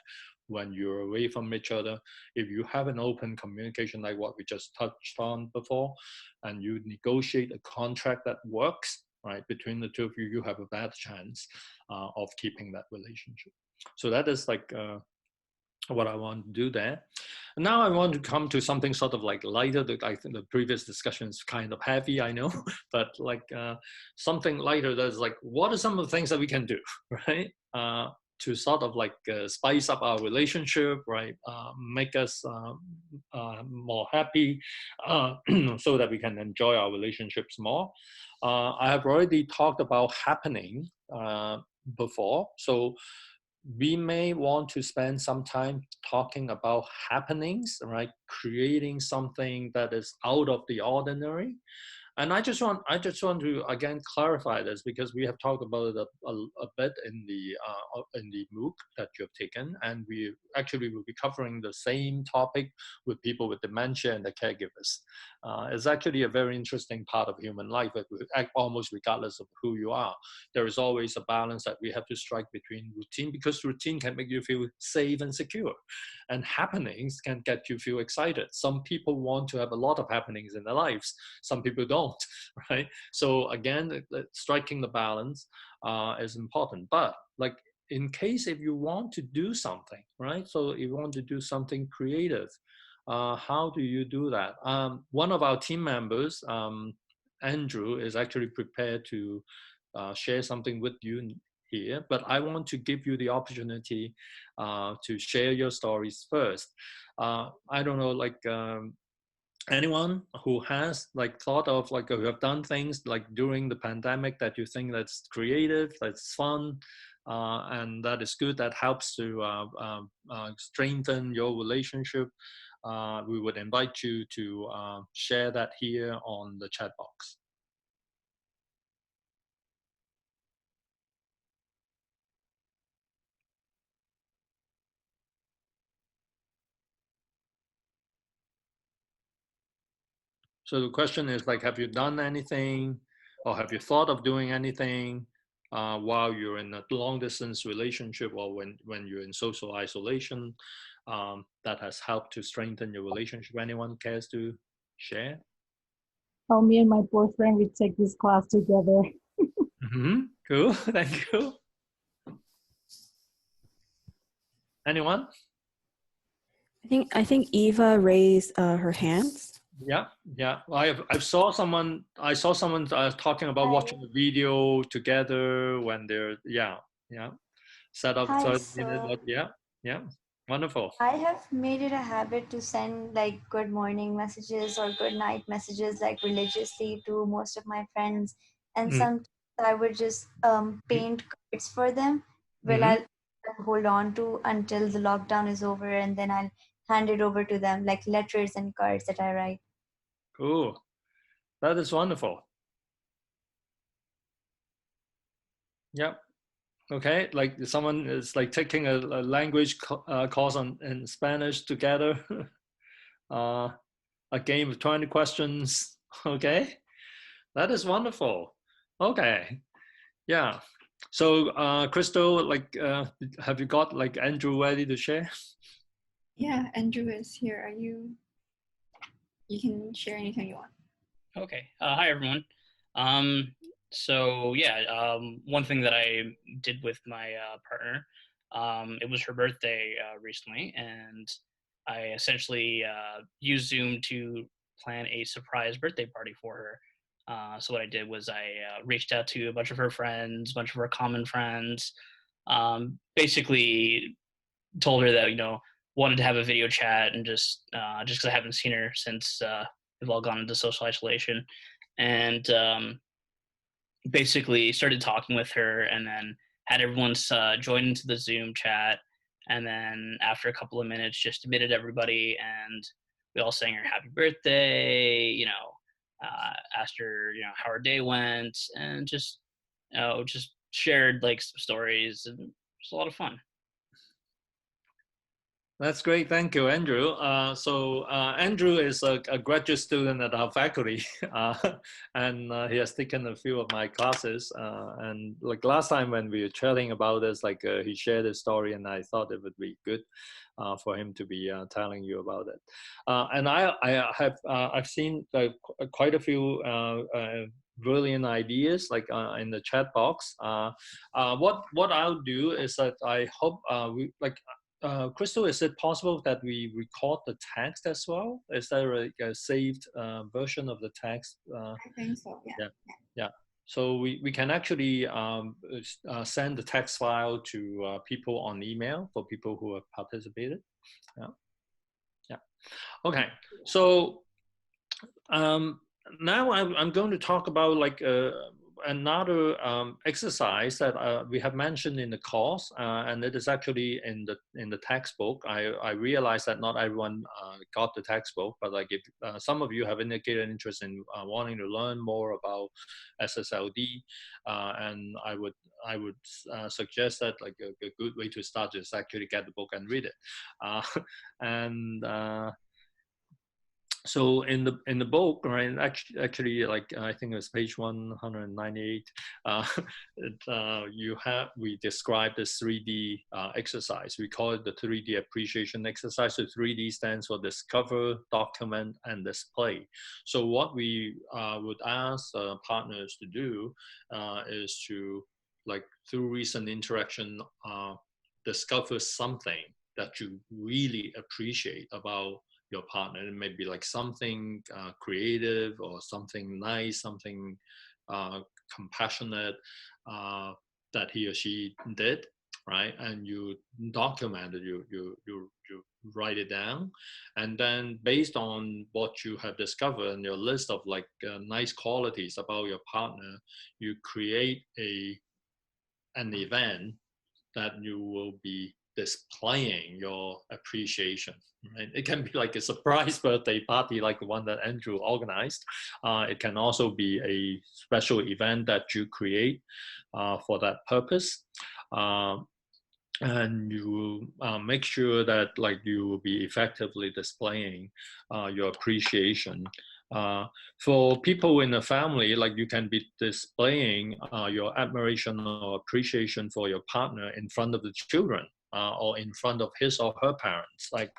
when you're away from each other. If you have an open communication like what we just touched on before, and you negotiate a contract that works, right, between the two of you, you have a better chance of keeping that relationship. So that is like what I want to do there. And now I want to come to something sort of like lighter. I think the previous discussion is kind of heavy, I know, but like something lighter that's like, what are some of the things that we can do, right? To sort of like spice up our relationship, right? Make us more happy so that we can enjoy our relationships more. I have already talked about happening before. So we may want to spend some time talking about happenings, right? Creating something that is out of the ordinary. And I just want to again clarify this, because we have talked about it a bit in the MOOC that you have taken, and we actually will be covering the same topic with people with dementia and the caregivers. It's actually a very interesting part of human life, almost regardless of who you are. There is always a balance that we have to strike between routine, because routine can make you feel safe and secure, and happenings can get you feel excited. Some people want to have a lot of happenings in their lives. Some people don't. Right? So again, striking the balance is important. But like in case if you want to do something, right? So if you want to do something creative, how do you do that? One of our team members, Andrew, is actually prepared to share something with you here, but I want to give you the opportunity to share your stories first. I don't know, like anyone who has like thought of like, who have done things like during the pandemic that you think that's creative, that's fun, and that is good, that helps to strengthen your relationship, we would invite you to share that here on the chat box. So the question is like, have you done anything, or have you thought of doing anything while you're in a long distance relationship, or when you're in social isolation, that has helped to strengthen your relationship? Anyone cares to share? Oh, me and my boyfriend, we take this class together. Cool, thank you. Anyone? I think Eva raised her hands. Yeah, yeah. I saw someone talking about watching a video together when they're yeah set up Hi, 30 minutes. so Yeah, wonderful. I have made it a habit to send like good morning messages or good night messages like religiously to most of my friends. And Mm, sometimes I would just paint cards for them. Well, mm-hmm. I'll hold on to until the lockdown is over and then I'll hand it over to them like letters and cards that I write. Cool. That is wonderful. Yeah. Okay. Like someone is like taking a language course in Spanish together. A game of 20 questions. Okay. That is wonderful. Okay. Yeah. So, Crystal, like, have you got like Andrew ready to share? Yeah, Andrew is here. Are you? You can share anything you want. Okay. Hi, everyone. So yeah, one thing that I did with my partner, it was her birthday recently, and I essentially used Zoom to plan a surprise birthday party for her. So what I did was I reached out to a bunch of her friends, a bunch of her common friends, basically told her that, wanted to have a video chat and just because I haven't seen her since we've all gone into social isolation, and basically started talking with her, and then had everyone join into the Zoom chat, and then after a couple of minutes just admitted everybody, and we all sang her happy birthday, asked her how her day went, and just just shared like some stories, and it was a lot of fun. That's great. Thank you, Andrew. So Andrew is a graduate student at our faculty, and he has taken a few of my classes. And like last time when we were chatting about this, like he shared his story, and I thought it would be good for him to be telling you about it. And I've seen quite a few brilliant ideas like in the chat box. What I'll do is that I hope we like. Crystal, is it possible that we record the text as well? Is there a saved version of the text? I think so. Yeah. Yeah. So we can actually send the text file to people on email for people who have participated. Yeah. Yeah. Okay. So now I'm going to talk about like another exercise that we have mentioned in the course, and it is actually in the textbook. I realize that not everyone got the textbook, but like if some of you have indicated interest in wanting to learn more about SSLD, and I would suggest that like a good way to start is actually get the book and read it, and so in the book, right, actually like I think it was page 198, we described this 3D exercise. We call it the 3D appreciation exercise. So 3D stands for discover, document, and display. So what we would ask partners to do is to, like, through recent interaction, discover something that you really appreciate about your partner. It may be like something creative or something nice, something compassionate that he or she did, right? And you document it, you write it down, and then based on what you have discovered in your list of like nice qualities about your partner, you create an event that you will be displaying your appreciation. Right? It can be like a surprise birthday party like the one that Andrew organized. It can also be a special event that you create for that purpose. And you will make sure that like you will be effectively displaying your appreciation. For people in the family, like you can be displaying your admiration or appreciation for your partner in front of the children or in front of his or her parents. Like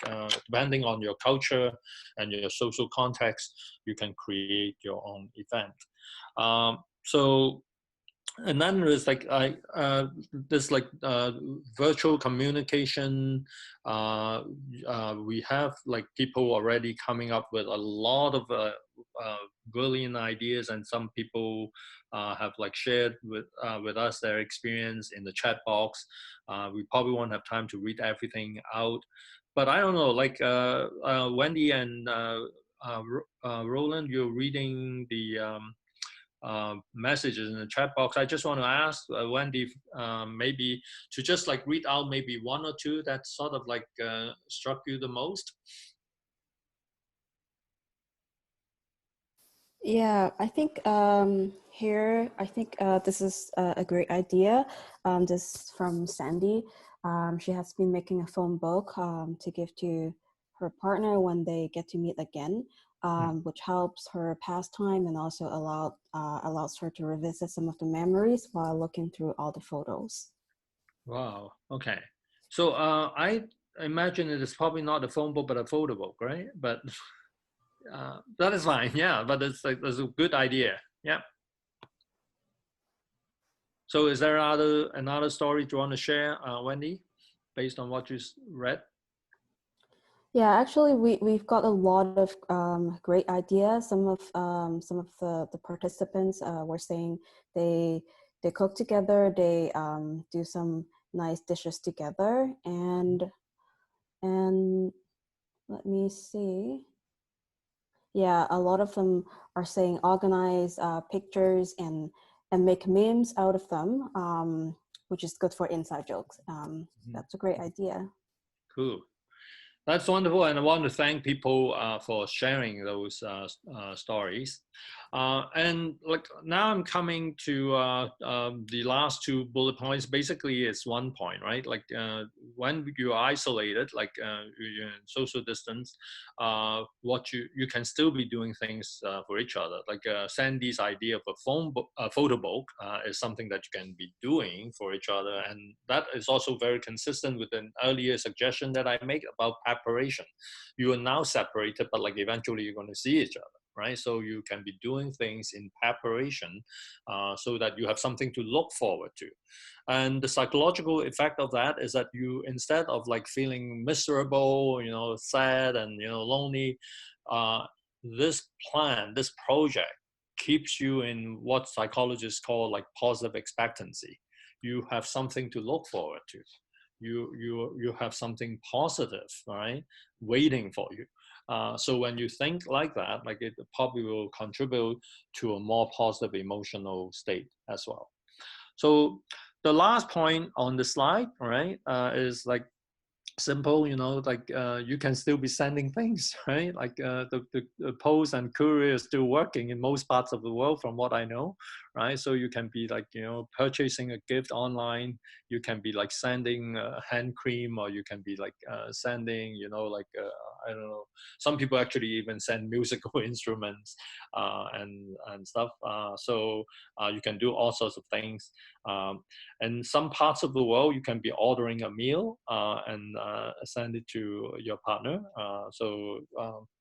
depending on your culture and your social context, you can create your own event. So and then there's like this like virtual communication. We have like people already coming up with a lot of brilliant ideas, and some people have like shared with us their experience in the chat box. We probably won't have time to read everything out, but I don't know, like Wendy and Roland, you're reading the messages in the chat box. I just want to ask Wendy, maybe to just like read out maybe one or two that sort of like struck you the most. Yeah, I think here, I think this is a great idea. This from Sandy. She has been making a phone book to give to her partner when they get to meet again, which helps her pastime and also allows her to revisit some of the memories while looking through all the photos. Wow. Okay. So I imagine it is probably not a phone book, but a photo book, right? But that is fine. Yeah, but it's like that's a good idea. Yeah. So is there another story you want to share, Wendy, based on what you read? Yeah, actually, we've got a lot of great ideas. Some of the participants were saying they cook together, they do some nice dishes together, and let me see. Yeah, a lot of them are saying organize pictures and make memes out of them, which is good for inside jokes. That's a great idea. Cool. That's wonderful, and I want to thank people for sharing those stories. And like now, I'm coming to the last two bullet points. Basically, it's one point, right? Like when you're isolated, like you're in social distance, what you can still be doing things for each other. Like Sandy's idea of a photo book is something that you can be doing for each other, and that is also very consistent with an earlier suggestion that I make about preparation. You are now separated, but like eventually you're going to see each other, right? So you can be doing things in preparation so that you have something to look forward to. And the psychological effect of that is that you, instead of like feeling miserable, sad and, lonely, this plan, this project keeps you in what psychologists call like positive expectancy. You have something to look forward to. You have something positive, right, waiting for you. So when you think like that, like it probably will contribute to a more positive emotional state as well. So the last point on the slide, right, is like simple, like you can still be sending things, right? Like the post and courier is still working in most parts of the world from what I know, right? So you can be like, purchasing a gift online, you can be like sending hand cream, or you can be like sending, like, I don't know, some people actually even send musical instruments and stuff. So you can do all sorts of things. And some parts of the world, you can be ordering a meal and send it to your partner. So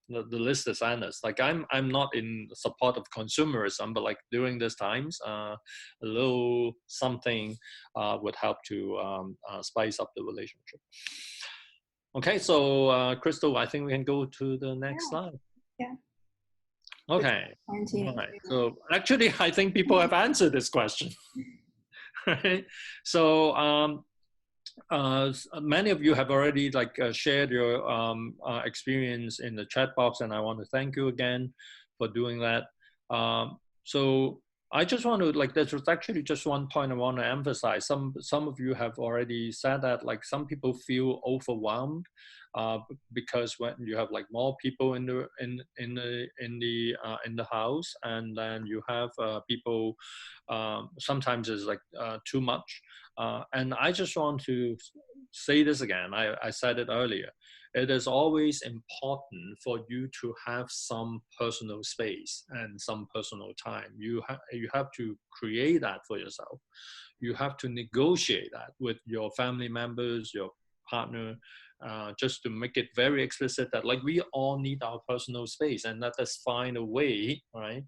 the list is endless. Like I'm not in support of consumerism, but like during these times, a little something would help to spice up the relationship. Okay, so Crystal, I think we can go to the next slide. Yeah. Okay. All right. So actually, I think people have answered this question. Right? So many of you have already like shared your experience in the chat box, and I want to thank you again for doing that. So I just want to, like, there's actually just one point I want to emphasize. Some of you have already said that, like, some people feel overwhelmed because when you have like more people in the house, and then you have people, sometimes it's like too much. And I just want to say this again. I said it earlier. It is always important for you to have some personal space and some personal time. You have to create that for yourself. You have to negotiate that with your family members, your partner, just to make it very explicit that like we all need our personal space, and let us find a way, right,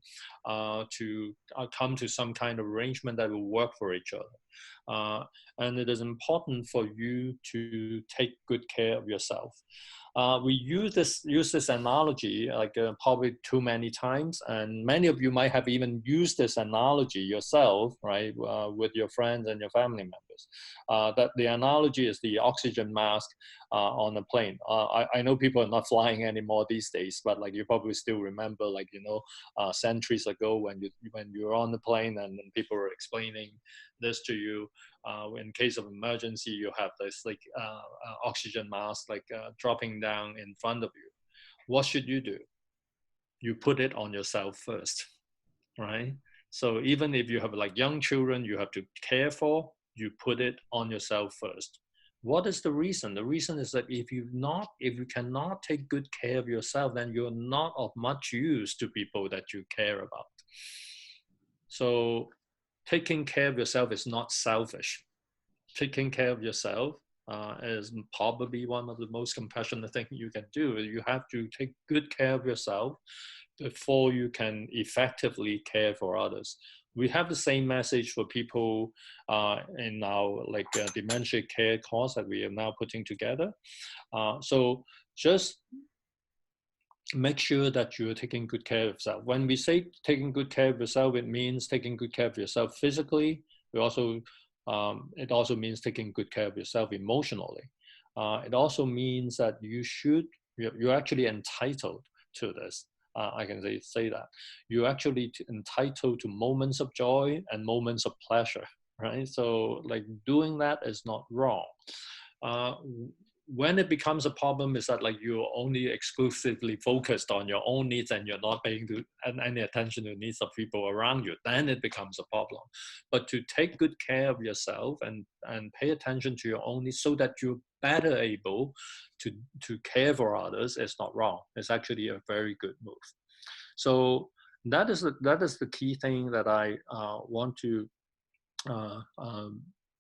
to come to some kind of arrangement that will work for each other. And it is important for you to take good care of yourself. We use this analogy like probably too many times, and many of you might have even used this analogy yourself, right, with your friends and your family members. That the analogy is the oxygen mask on a plane. I know people are not flying anymore these days, but like you probably still remember, like, you know, centuries ago when you were on the plane and people were explaining this to you. In case of emergency, you have this like oxygen mask like dropping down in front of you. What should you do? You put it on yourself first, right? So even if you have like young children you have to care for, you put it on yourself first. What is the reason? The reason is that if you cannot take good care of yourself, then you're not of much use to people that you care about. So taking care of yourself is not selfish. Taking care of yourself is probably one of the most compassionate things you can do. You have to take good care of yourself before you can effectively care for others. We have the same message for people in our like dementia care course that we are now putting together. So just make sure that you're taking good care of yourself. When we say taking good care of yourself, it means taking good care of yourself physically. It also means taking good care of yourself emotionally. It also means that you're actually entitled to this. I can say that. You're actually entitled to moments of joy and moments of pleasure, right? So like doing that is not wrong. When it becomes a problem is that like you're only exclusively focused on your own needs and you're not paying any attention to the needs of people around you, then it becomes a problem. But to take good care of yourself and pay attention to your own needs so that you're better able to care for others is not wrong. It's actually a very good move. So that is the key thing that I want to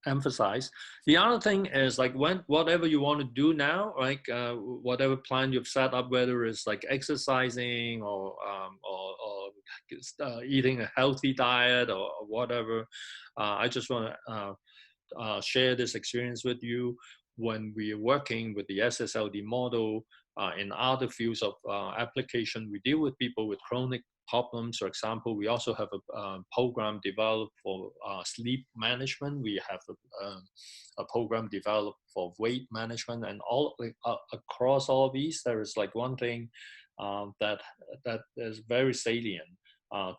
emphasize. The other thing is like whatever you want to do now, like whatever plan you've set up, whether it's like exercising or eating a healthy diet or whatever, I just want to share this experience with you. When we are working with the SSLD model in other fields of application, we deal with people with chronic problems. For example, we also have a program developed for sleep management. We have a program developed for weight management, and all across all these, there is like one thing that is very salient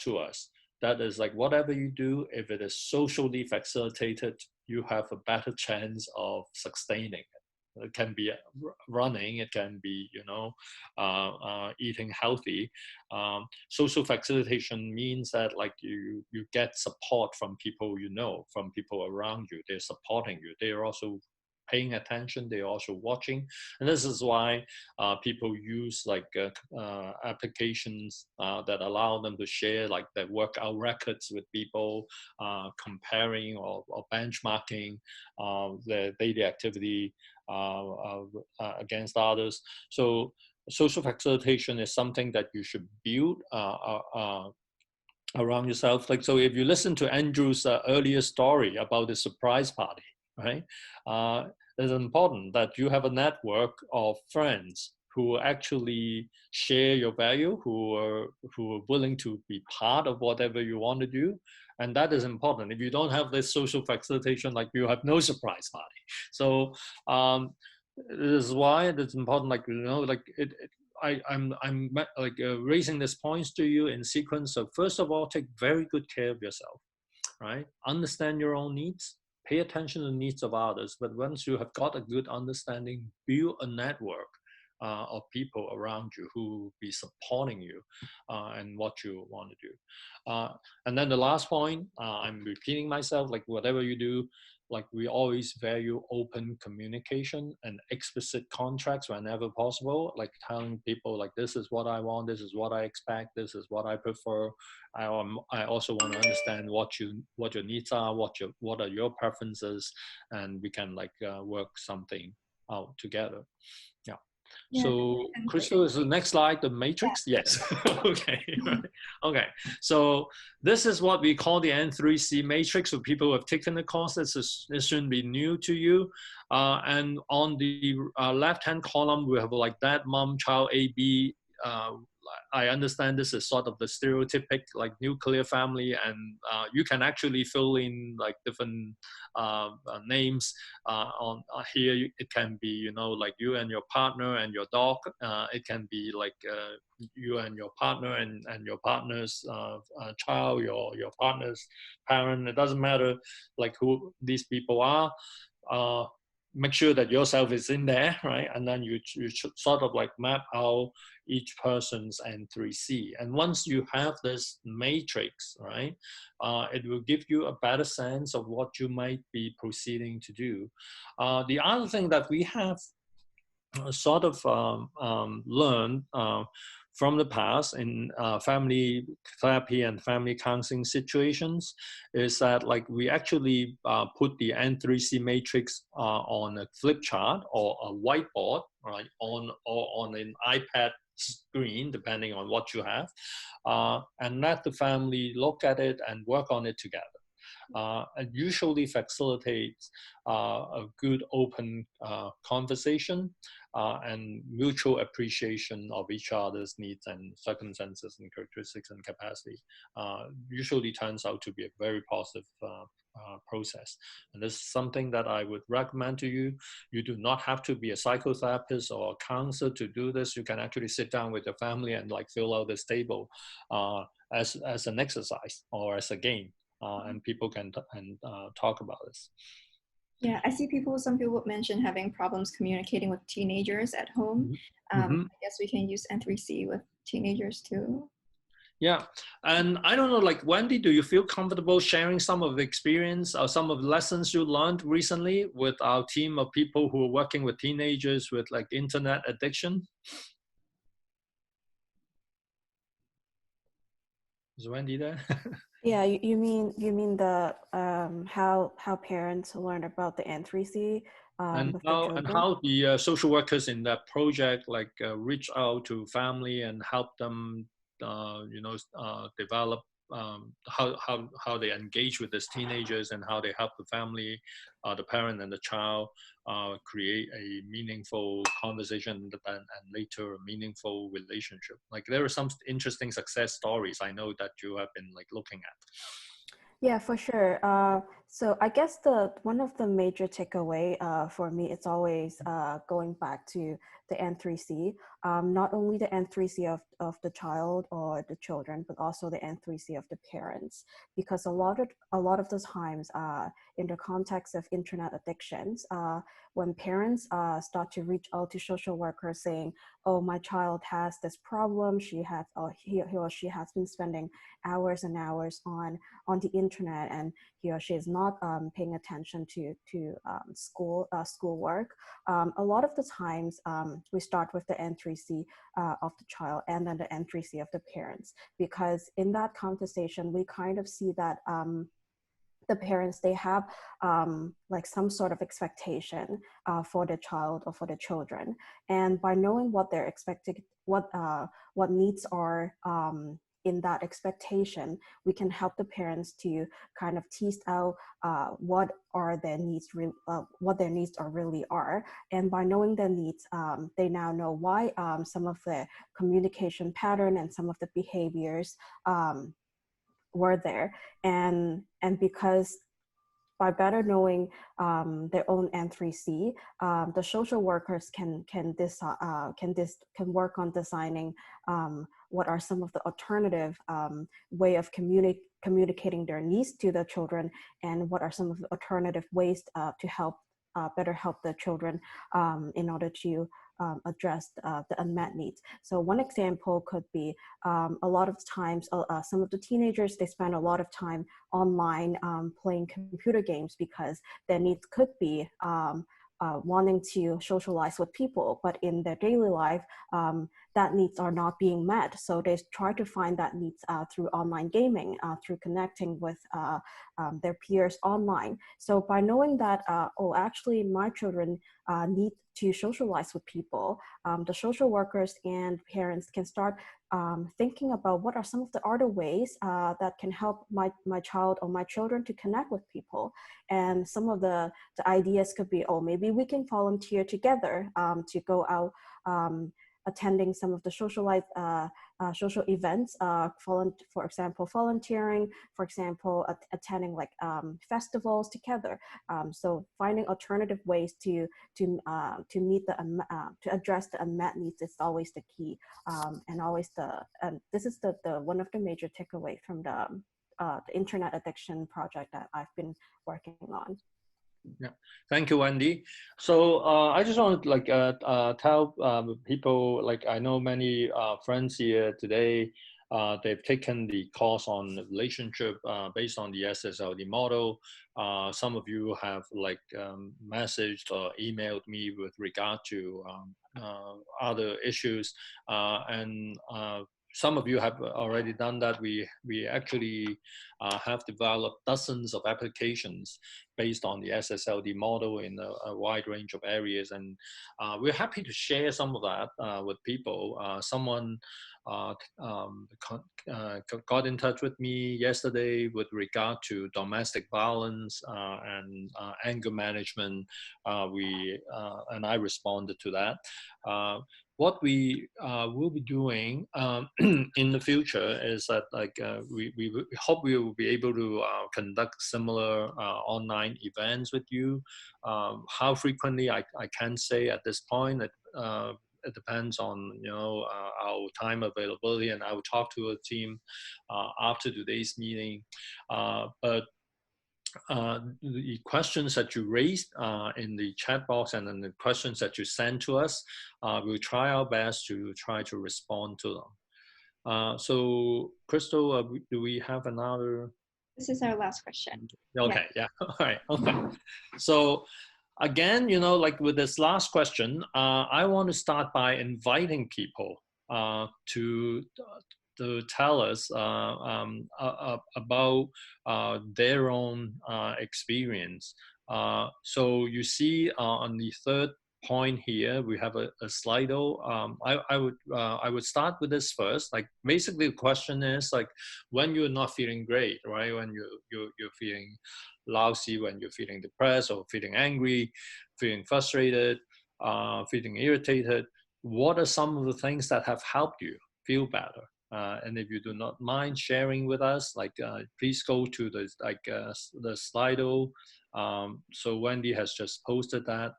to us. That is like whatever you do, if it is socially facilitated, you have a better chance of sustaining it. It can be running, it can be, you know, eating healthy. Social facilitation means that like you get support from people you know, from people around you. They're supporting you. They are also paying attention. They're also watching. And this is why people use like applications that allow them to share like their workout records with people, comparing or benchmarking their daily activity against others. So social facilitation is something that you should build around yourself. Like, so if you listen to Andrew's earlier story about the surprise party, right? It's important that you have a network of friends who actually share your value, who are willing to be part of whatever you want to do. And that is important. If you don't have this social facilitation, like you have no surprise party. So this is why it's important, like, you know, like I'm like raising these points to you in sequence. So first of all, take very good care of yourself, right? Understand your own needs, pay attention to the needs of others. But once you have got a good understanding, build a network of people around you who will be supporting you and what you want to do. And then the last point, I'm repeating myself, like whatever you do, like we always value open communication and explicit contracts whenever possible, like telling people like, this is what I want, this is what I expect, this is what I prefer. I also want to understand what your needs are, what are your preferences, and we can like work something out together. Yeah. Yeah, So and Crystal, is the next slide the matrix? Yes. Okay. Right. Okay. So this is what we call the N3C matrix. So people who have taken the course, this shouldn't be new to you. And on the left-hand column, we have like dad, mom, child, A, B. I understand this is sort of the stereotypic like nuclear family, and you can actually fill in like different names on here. It can be, you know, like you and your partner and your dog. It can be like you and your partner and your partner's child, your partner's parent. It doesn't matter like who these people are. Make sure that yourself is in there, right? And then you sort of like map out each person's N3C. And once you have this matrix, right, it will give you a better sense of what you might be proceeding to do. The other thing that we have sort of learned from the past in family therapy and family counseling situations is that like we actually put the N3C matrix on a flip chart or a whiteboard, right, on an iPad screen, depending on what you have, and let the family look at it and work on it together. It usually facilitates a good open conversation and mutual appreciation of each other's needs and circumstances and characteristics and capacity. Usually turns out to be a very positive process. And this is something that I would recommend to you. You do not have to be a psychotherapist or a counselor to do this. You can actually sit down with your family and like fill out this table as an exercise or as a game. And people can talk about this. Yeah, I see some people mention having problems communicating with teenagers at home. I guess we can use N3C with teenagers too. Yeah, and I don't know, like Wendy, do you feel comfortable sharing some of the experience or some of the lessons you learned recently with our team of people who are working with teenagers with like internet addiction? Is Wendy there? Yeah, you mean the how parents learn about the N3C and with the children? how the social workers in that project like reach out to family and help them you know develop how they engage with these teenagers and how they help the family, the parent and the child create a meaningful conversation and later a meaningful relationship. Like there are some interesting success stories I know that you have been like looking at. Yeah, for sure. So I guess one of the major takeaway for me, it's always going back to the N3C. Not only the N3C of the child or the children, but also the N3C of the parents. Because a lot of the times in the context of internet addictions, when parents start to reach out to social workers saying, "Oh, my child has this problem. He or she has been spending hours and hours on the internet, and he or she is not paying attention to schoolwork." A lot of the times we start with the N3C of the child and then the N3C of the parents, because in that conversation we kind of see that the parents, they have like some sort of expectation for the child or for the children, and by knowing what they're expected, what needs are in that expectation, we can help the parents to kind of tease out what their needs really are. And by knowing their needs, they now know why some of the communication pattern and some of the behaviors were there. And because by better knowing their own N3C, the social workers can work on designing what are some of the alternative way of communicating their needs to the children, and what are some of the alternative ways to help better help the children in order to address the unmet needs. So one example could be a lot of times some of the teenagers, they spend a lot of time online playing computer games because their needs could be wanting to socialize with people, but in their daily life that needs are not being met. So they try to find that needs through online gaming, through connecting with their peers online. So by knowing that, oh, actually my children need to socialize with people, the social workers and parents can start thinking about what are some of the other ways that can help my child or my children to connect with people. And some of the ideas could be, oh, maybe we can volunteer together to go out attending some of the social events, for example, volunteering, for example, attending like festivals together. So finding alternative ways to meet to address the unmet needs is always the key, and always this is the one of the major takeaways from the internet addiction project that I've been working on. Yeah, thank you, Wendy. So I just want to like tell people, like I know many friends here today, they've taken the course on relationship based on the SSLD model. Some of you have like messaged or emailed me with regard to other issues, and some of you have already done that. We actually have developed dozens of applications based on the SSLD model in a wide range of areas, and we're happy to share some of that with people. Someone got in touch with me yesterday with regard to domestic violence and anger management. And I responded to that. What we will be doing in the future is that like we hope we will be able to conduct similar online events with you. How frequently I can't say at this point. It depends on our time availability, and I will talk to a team after today's meeting. But the questions that you raised in the chat box and then the questions that you send to us, we'll try our best to try to respond to them. So Crystal, do we have another? This is our last question. Okay, yeah. All right, okay. So again, like with this last question, I want to start by inviting people to tell us about their own experience. So you see on the third point here, we have a Slido. I would start with this first. Like basically the question is like, when you're not feeling great, right? When you're feeling lousy, when you're feeling depressed or feeling angry, feeling frustrated, feeling irritated, what are some of the things that have helped you feel better? And if you do not mind sharing with us, like please go to the Slido. So Wendy has just posted that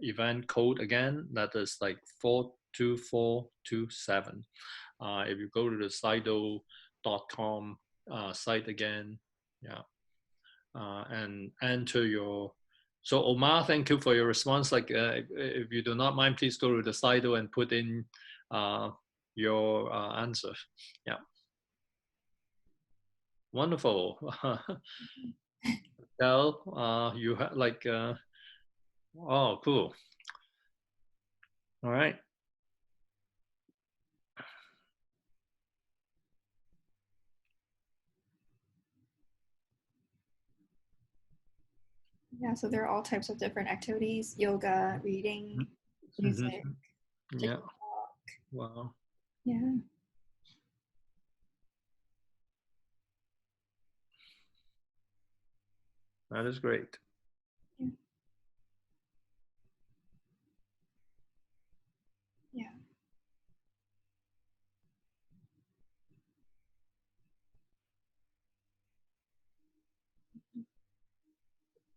event code again. That is like 42427. If you go to the Slido.com site again, yeah, and enter your. So Omar, thank you for your response. Like if you do not mind, please go to the Slido and put in your answer. Yeah. Wonderful. Tell you have like oh, cool. All right. Yeah, so there are all types of different activities: yoga, reading, music. Yeah. Wow. Yeah. That is great. Yeah. Yeah.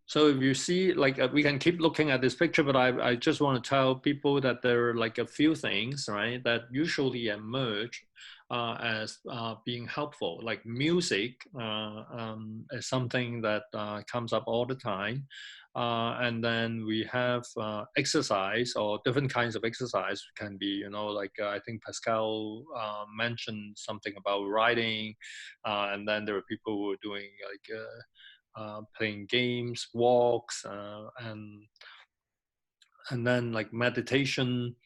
So if you see, like we can keep looking at this picture, but I just want to tell people that there are like a few things, right, that usually emerge as being helpful. Like music is something that comes up all the time. And then we have exercise, or different kinds of exercise can be, like I think Pascal mentioned something about writing. And then there are people who are doing like playing games, walks, and and then like meditation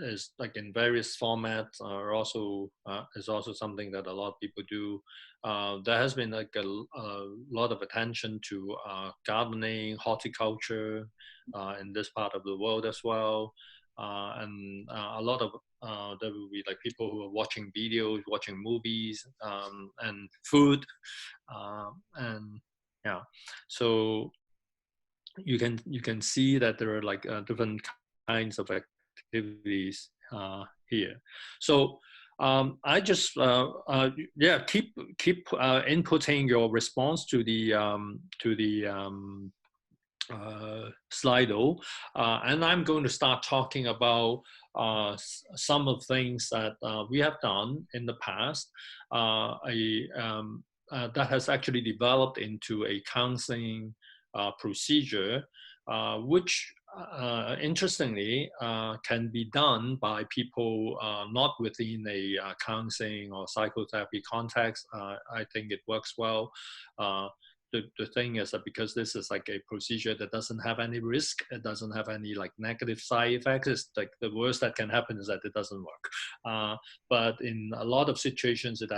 is like in various formats are also is also something that a lot of people do. There has been like a lot of attention to gardening, horticulture in this part of the world as well. And a lot of there will be like people who are watching videos, watching movies, and food, and yeah. So you can see that there are like different kinds of activities here. So I just yeah, keep inputting your response to the Slido, and I'm going to start talking about some of things that we have done in the past. That has actually developed into a counseling procedure, which interestingly can be done by people not within a counseling or psychotherapy context. I think it works well. The thing is that because this is like a procedure that doesn't have any risk, it doesn't have any like negative side effects. It's like the worst that can happen is that it doesn't work. But in a lot of situations, it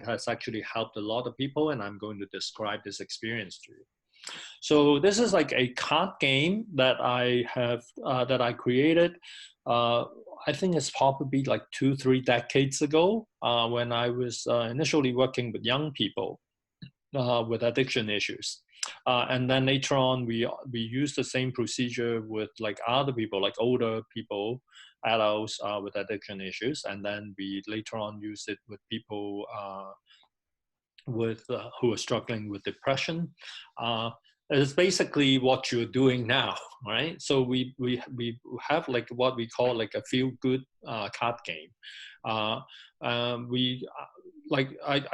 has actually helped a lot of people, and I'm going to describe this experience to you. So this is like a card game that I have that I created. I think it's probably like 2-3 decades ago when I was initially working with young people with addiction issues. And then later on, we use the same procedure with like other people, like older people, adults with addiction issues. And then we later on use it with people with who are struggling with depression. It's basically what you're doing now, right? So we have like what we call like a feel-good card game. I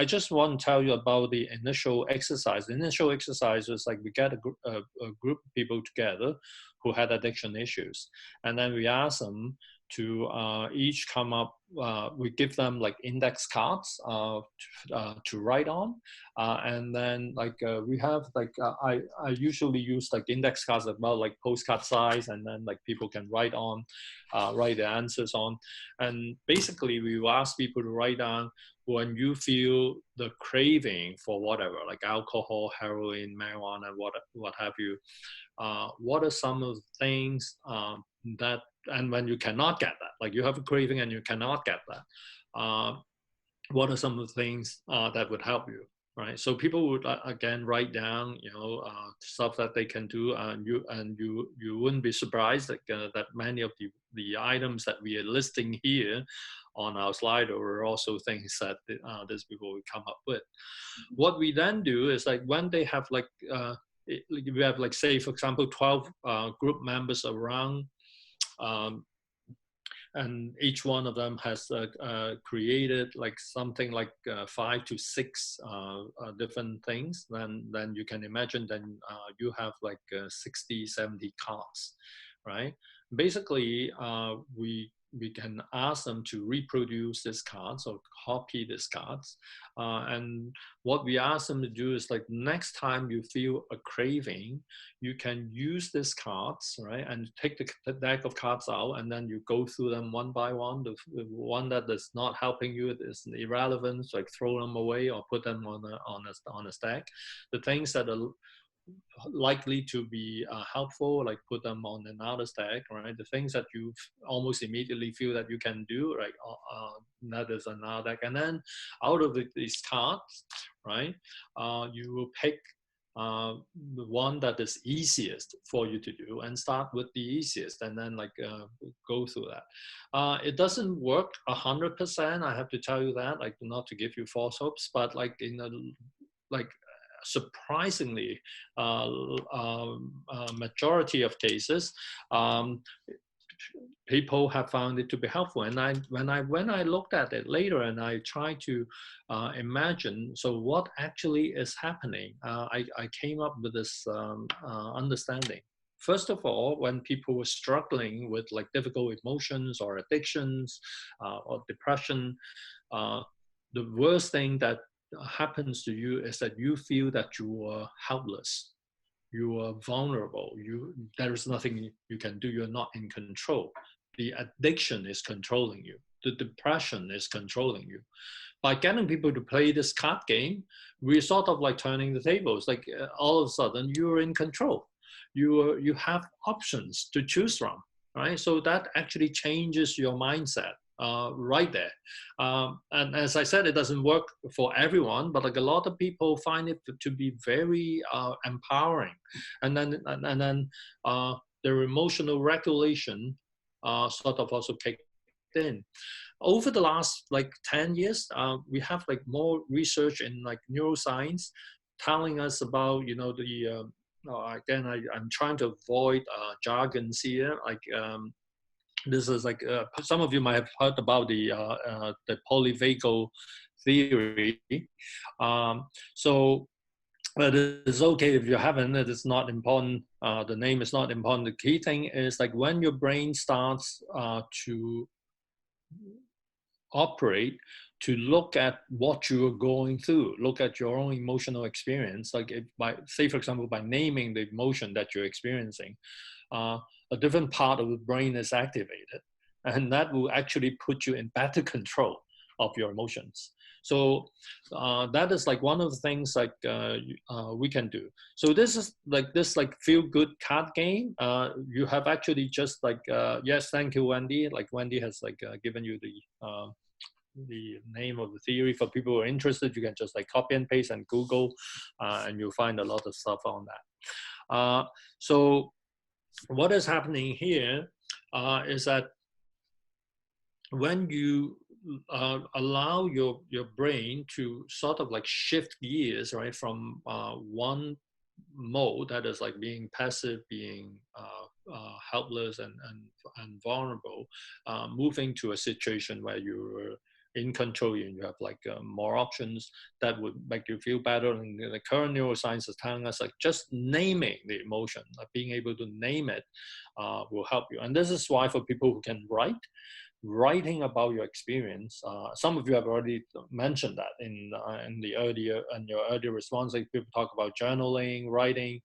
just want to tell you about the initial exercise. The initial exercise was like we get a group of people together who had addiction issues, and then we ask them to each come up. We give them like index cards to write on, and then like we have like I usually use like index cards about like postcard size, and then like people can write on, write the answers on, and basically we will ask people to write down when you feel the craving for whatever, like alcohol, heroin, marijuana, what have you. What are some of the things that, and when you cannot get that, like you have a craving and you cannot get that, what are some of the things that would help you, right? So people would again write down, stuff that they can do, and you wouldn't be surprised that many of the items that we are listing here on our slide are also things that these people would come up with. What we then do is like when they have like we have like say for example 12 group members around, and each one of them has created like something like 5 to 6 different things. Then you can imagine then you have like 60-70 cards, right? Basically we can ask them to reproduce this cards or copy these cards. And what we ask them to do is like next time you feel a craving, you can use these cards, right? And take the deck of cards out, and then you go through them one by one. The one that is not helping you is irrelevant, so like throw them away or put them on a stack. The things that are likely to be helpful, like put them on another stack, right? The things that you almost immediately feel that you can do, right? That is another deck. And then out of these cards, right, you will pick the one that is easiest for you to do and start with the easiest, and then like go through that. It doesn't work 100%, I have to tell you that, like not to give you false hopes, but like in a surprisingly majority of cases, people have found it to be helpful. And when I looked at it later and I tried to imagine, so what actually is happening, I came up with this understanding. First of all, when people were struggling with like difficult emotions or addictions or depression, the worst thing that happens to you is that you feel that you are helpless, you are vulnerable. There is nothing you can do. You're not in control. The addiction is controlling you. The depression is controlling you. By getting people to play this card game, we're sort of like turning the tables. Like all of a sudden, you're in control. You have options to choose from, right? So that actually changes your mindset right there. And as I said, it doesn't work for everyone, but like a lot of people find it to be very empowering. And then their emotional regulation sort of also kicked in. Over the last like 10 years, we have like more research in like neuroscience telling us about, you know, the, again, I'm trying to avoid jargons here. Like this is like, some of you might have heard about the polyvagal theory. So but it's okay if you haven't, it is not important. The name is not important. The key thing is like when your brain starts to operate, to look at what you're going through, look at your own emotional experience. Like if by, say for example, by naming the emotion that you're experiencing, a different part of the brain is activated, and that will actually put you in better control of your emotions. So that is like one of the things like we can do. So this is like this like feel good card game. You have actually just like yes, thank you, Wendy. Like Wendy has like given you the name of the theory. For people who are interested, you can just like copy and paste and Google, and you'll find a lot of stuff on that. So what is happening here is that when you allow your brain to sort of like shift gears, right, from one mode that is like being passive, being helpless and vulnerable, moving to a situation where you're in control and you have like more options that would make you feel better. And the current neuroscience is telling us like just naming the emotion, like being able to name it will help you. And this is why for people who can writing about your experience, some of you have already mentioned that in your earlier response. Like people talk about journaling, writing,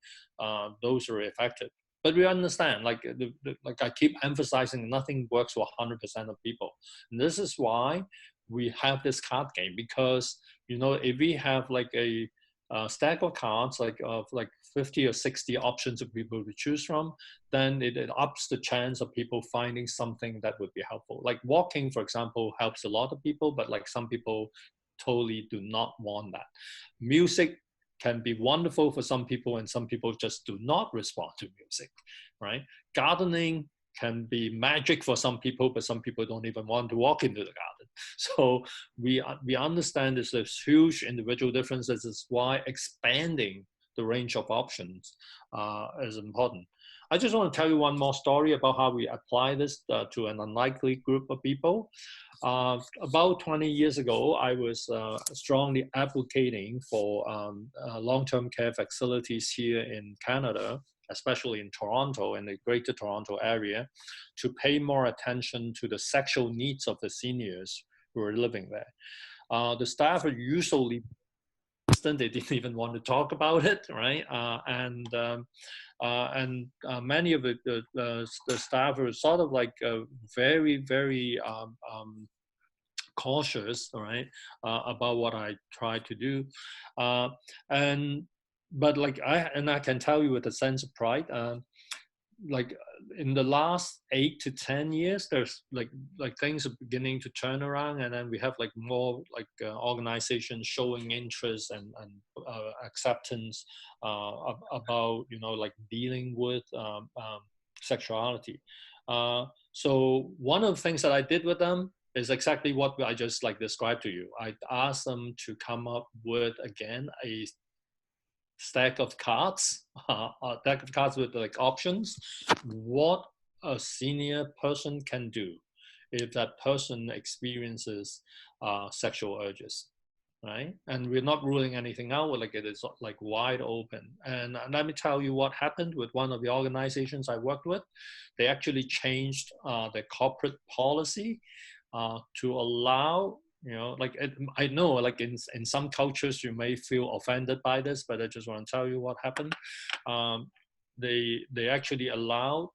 those are effective. But we understand, like like I keep emphasizing, nothing works for 100% of people. And this is why we have this card game, because you know if we have like a stack of cards like of like 50 or 60 options of people to choose from, then it ups the chance of people finding something that would be helpful. Like walking, for example, helps a lot of people, but like some people totally do not want that. Music can be wonderful for some people, and some people just do not respond to music, right? Gardening can be magic for some people, but some people don't even want to walk into the garden. So we understand there's huge individual differences. This is why expanding the range of options is important. I just want to tell you one more story about how we apply this to an unlikely group of people. About 20 years ago, I was strongly advocating for long-term care facilities here in Canada, especially in Toronto and the Greater Toronto area, to pay more attention to the sexual needs of the seniors who are living there. The staff are usually they didn't even want to talk about it, right? Many of the staff are sort of like very, very cautious, right, about what I try to do, but like I can tell you with a sense of pride, like in the last 8 to 10 years, there's like things are beginning to turn around, and then we have like more like organizations showing interest and acceptance about, you know, like dealing with sexuality. So one of the things that I did with them is exactly what I just like described to you. I asked them to come up with, again, a stack of cards, a deck of cards with like options, what a senior person can do if that person experiences sexual urges, right? And we're not ruling anything out, like it is like wide open. And let me tell you what happened with one of the organizations I worked with. They actually changed their corporate policy to allow like I know, like in some cultures you may feel offended by this, but I just want to tell you what happened. They actually allowed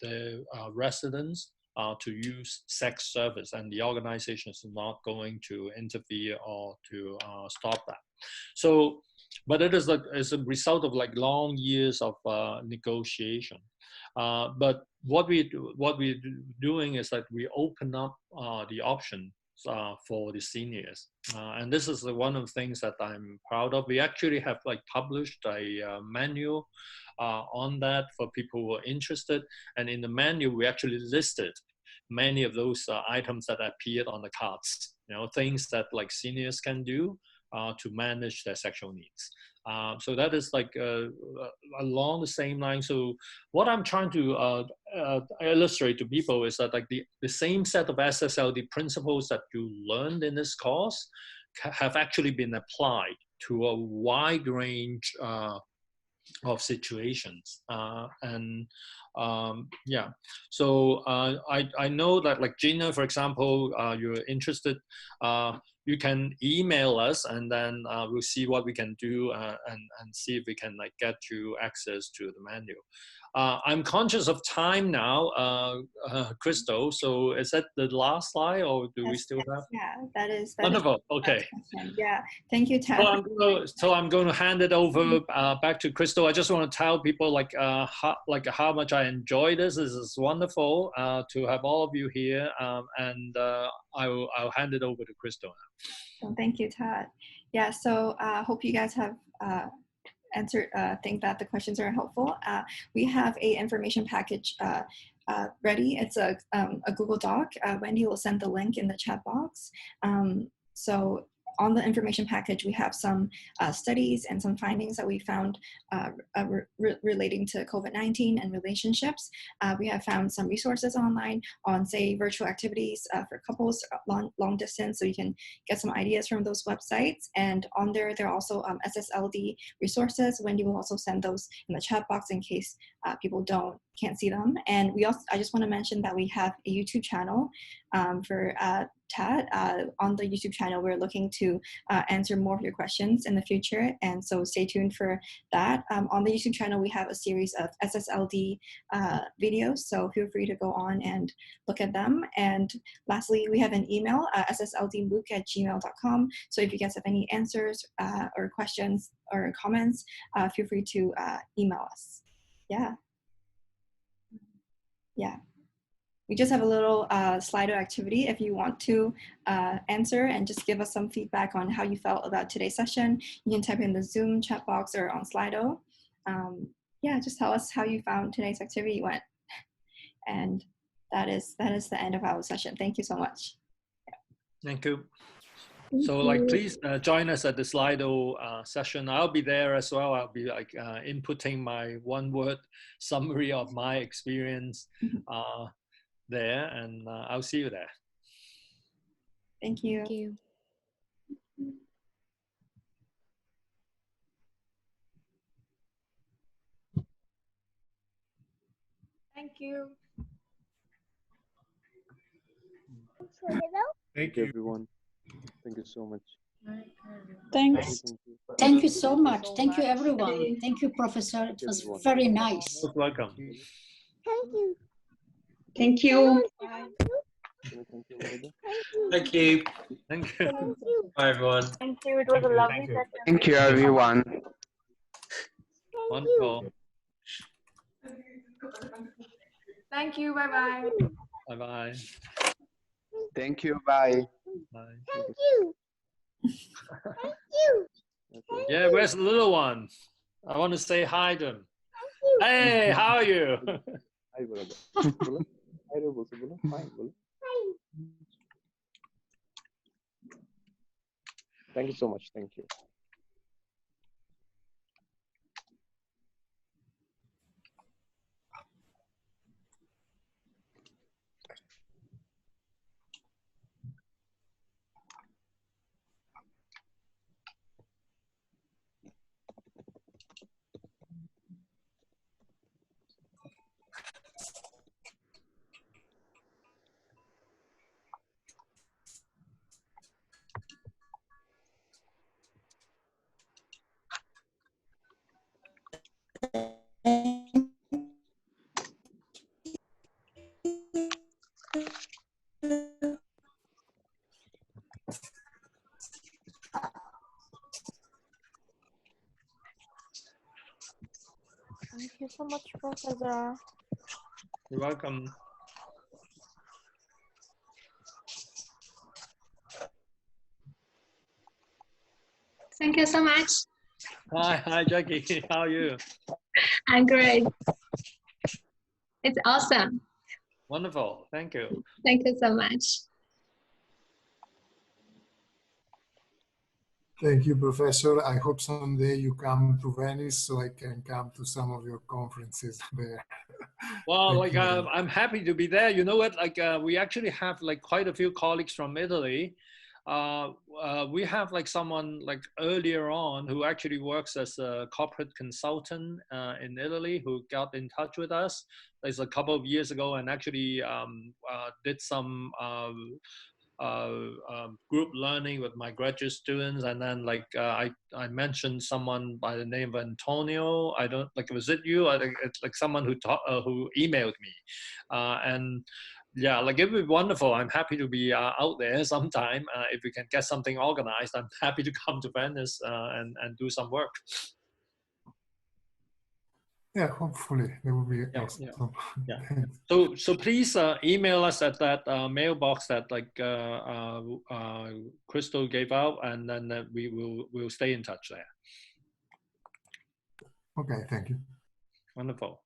the residents to use sex service, and the organization is not going to interfere or to stop that. So, but it is like as a result of like long years of negotiation. But what we're doing is that we open up the option for the seniors, and this is one of the things that I'm proud of. We actually have like published a manual on that for people who are interested, and in the manual we actually listed many of those items that appeared on the cards, things that like seniors can do to manage their sexual needs. So that is like along the same line. So what I'm trying to illustrate to people is that like the same set of SSLD principles that you learned in this course have actually been applied to a wide range of situations. Yeah, so I know that like Gina, for example, you're interested, you can email us, and then we'll see what we can do and see if we can like get you access to the manual. I'm conscious of time now, Crystal. So is that the last slide, or do we still have? Yeah, that is wonderful. Okay. Yeah, thank you, Tad. So I'm going to hand it over back to Crystal. I just want to tell people like how much I enjoy this. This is wonderful to have all of you here, and I'll hand it over to Crystal now. So thank you, Tad. Yeah, so hope you guys have answered, think that the questions are helpful. We have a information package ready. It's a Google Doc. Wendy will send the link in the chat box. So on the information package, we have some studies and some findings that we found relating to COVID-19 and relationships. We have found some resources online on, say, virtual activities for couples long distance, so you can get some ideas from those websites. And on there are also SSLD resources. Wendy will also send those in the chat box in case people can't see them. And I just want to mention that we have a YouTube channel for Tad. On the YouTube channel, we're looking to answer more of your questions in the future, and so stay tuned for that. On the YouTube channel, we have a series of SSLD videos, so feel free to go on and look at them. And lastly, we have an email, ssldmooc@gmail.com, so if you guys have any answers or questions or comments, feel free to email us. Yeah. We just have a little Slido activity if you want to answer and just give us some feedback on how you felt about today's session. You can type in the Zoom chat box or on Slido. Yeah, just tell us how you found today's activity went. And that is the end of our session. Thank you so much. Thank you. So like, please join us at the Slido session. I'll be there as well. I'll be like inputting my one-word summary of my experience there, and I'll see you there. Thank you. Thank you. Thank you. Thank you, everyone. Thank you so much. Thanks. Thank you so much. Thank you, everyone. Thank you, Professor. It was very nice. Most welcome. Thank you. Thank you. Thank you. Bye, everyone. Thank you. It was a lovely session. Thank you, everyone. Wonderful. Thank you. Bye-bye. Bye-bye. Thank you. Bye. Bye. Thank you. Yeah, where's the little one? I want to say hi to him. Hey, how are you? Hi, brother. Hi, brother. Fine, brother. Thank you so much. Thank you. Thank you so much, Professor. You're welcome. Thank you so much. Hi, Jackie. How are you? I'm great. It's awesome. Wonderful. Thank you. Thank you so much. Thank you, Professor. I hope someday you come to Venice so I can come to some of your conferences there. Well, Thank you. I'm happy to be there. You know what? We actually have like quite a few colleagues from Italy. We have like someone like earlier on who actually works as a corporate consultant in Italy who got in touch with us. There's a couple of years ago and actually did some group learning with my graduate students, and then I mentioned someone by the name of Antonio. I don't like, was it you? I think it's like someone who emailed me, and yeah, like it would be wonderful. I'm happy to be out there sometime. If we can get something organized, I'm happy to come to Venice and do some work. Yeah, hopefully that would be awesome. Yeah. So please email us at that mailbox that Crystal gave out, and then we'll stay in touch there. Okay, thank you. Wonderful.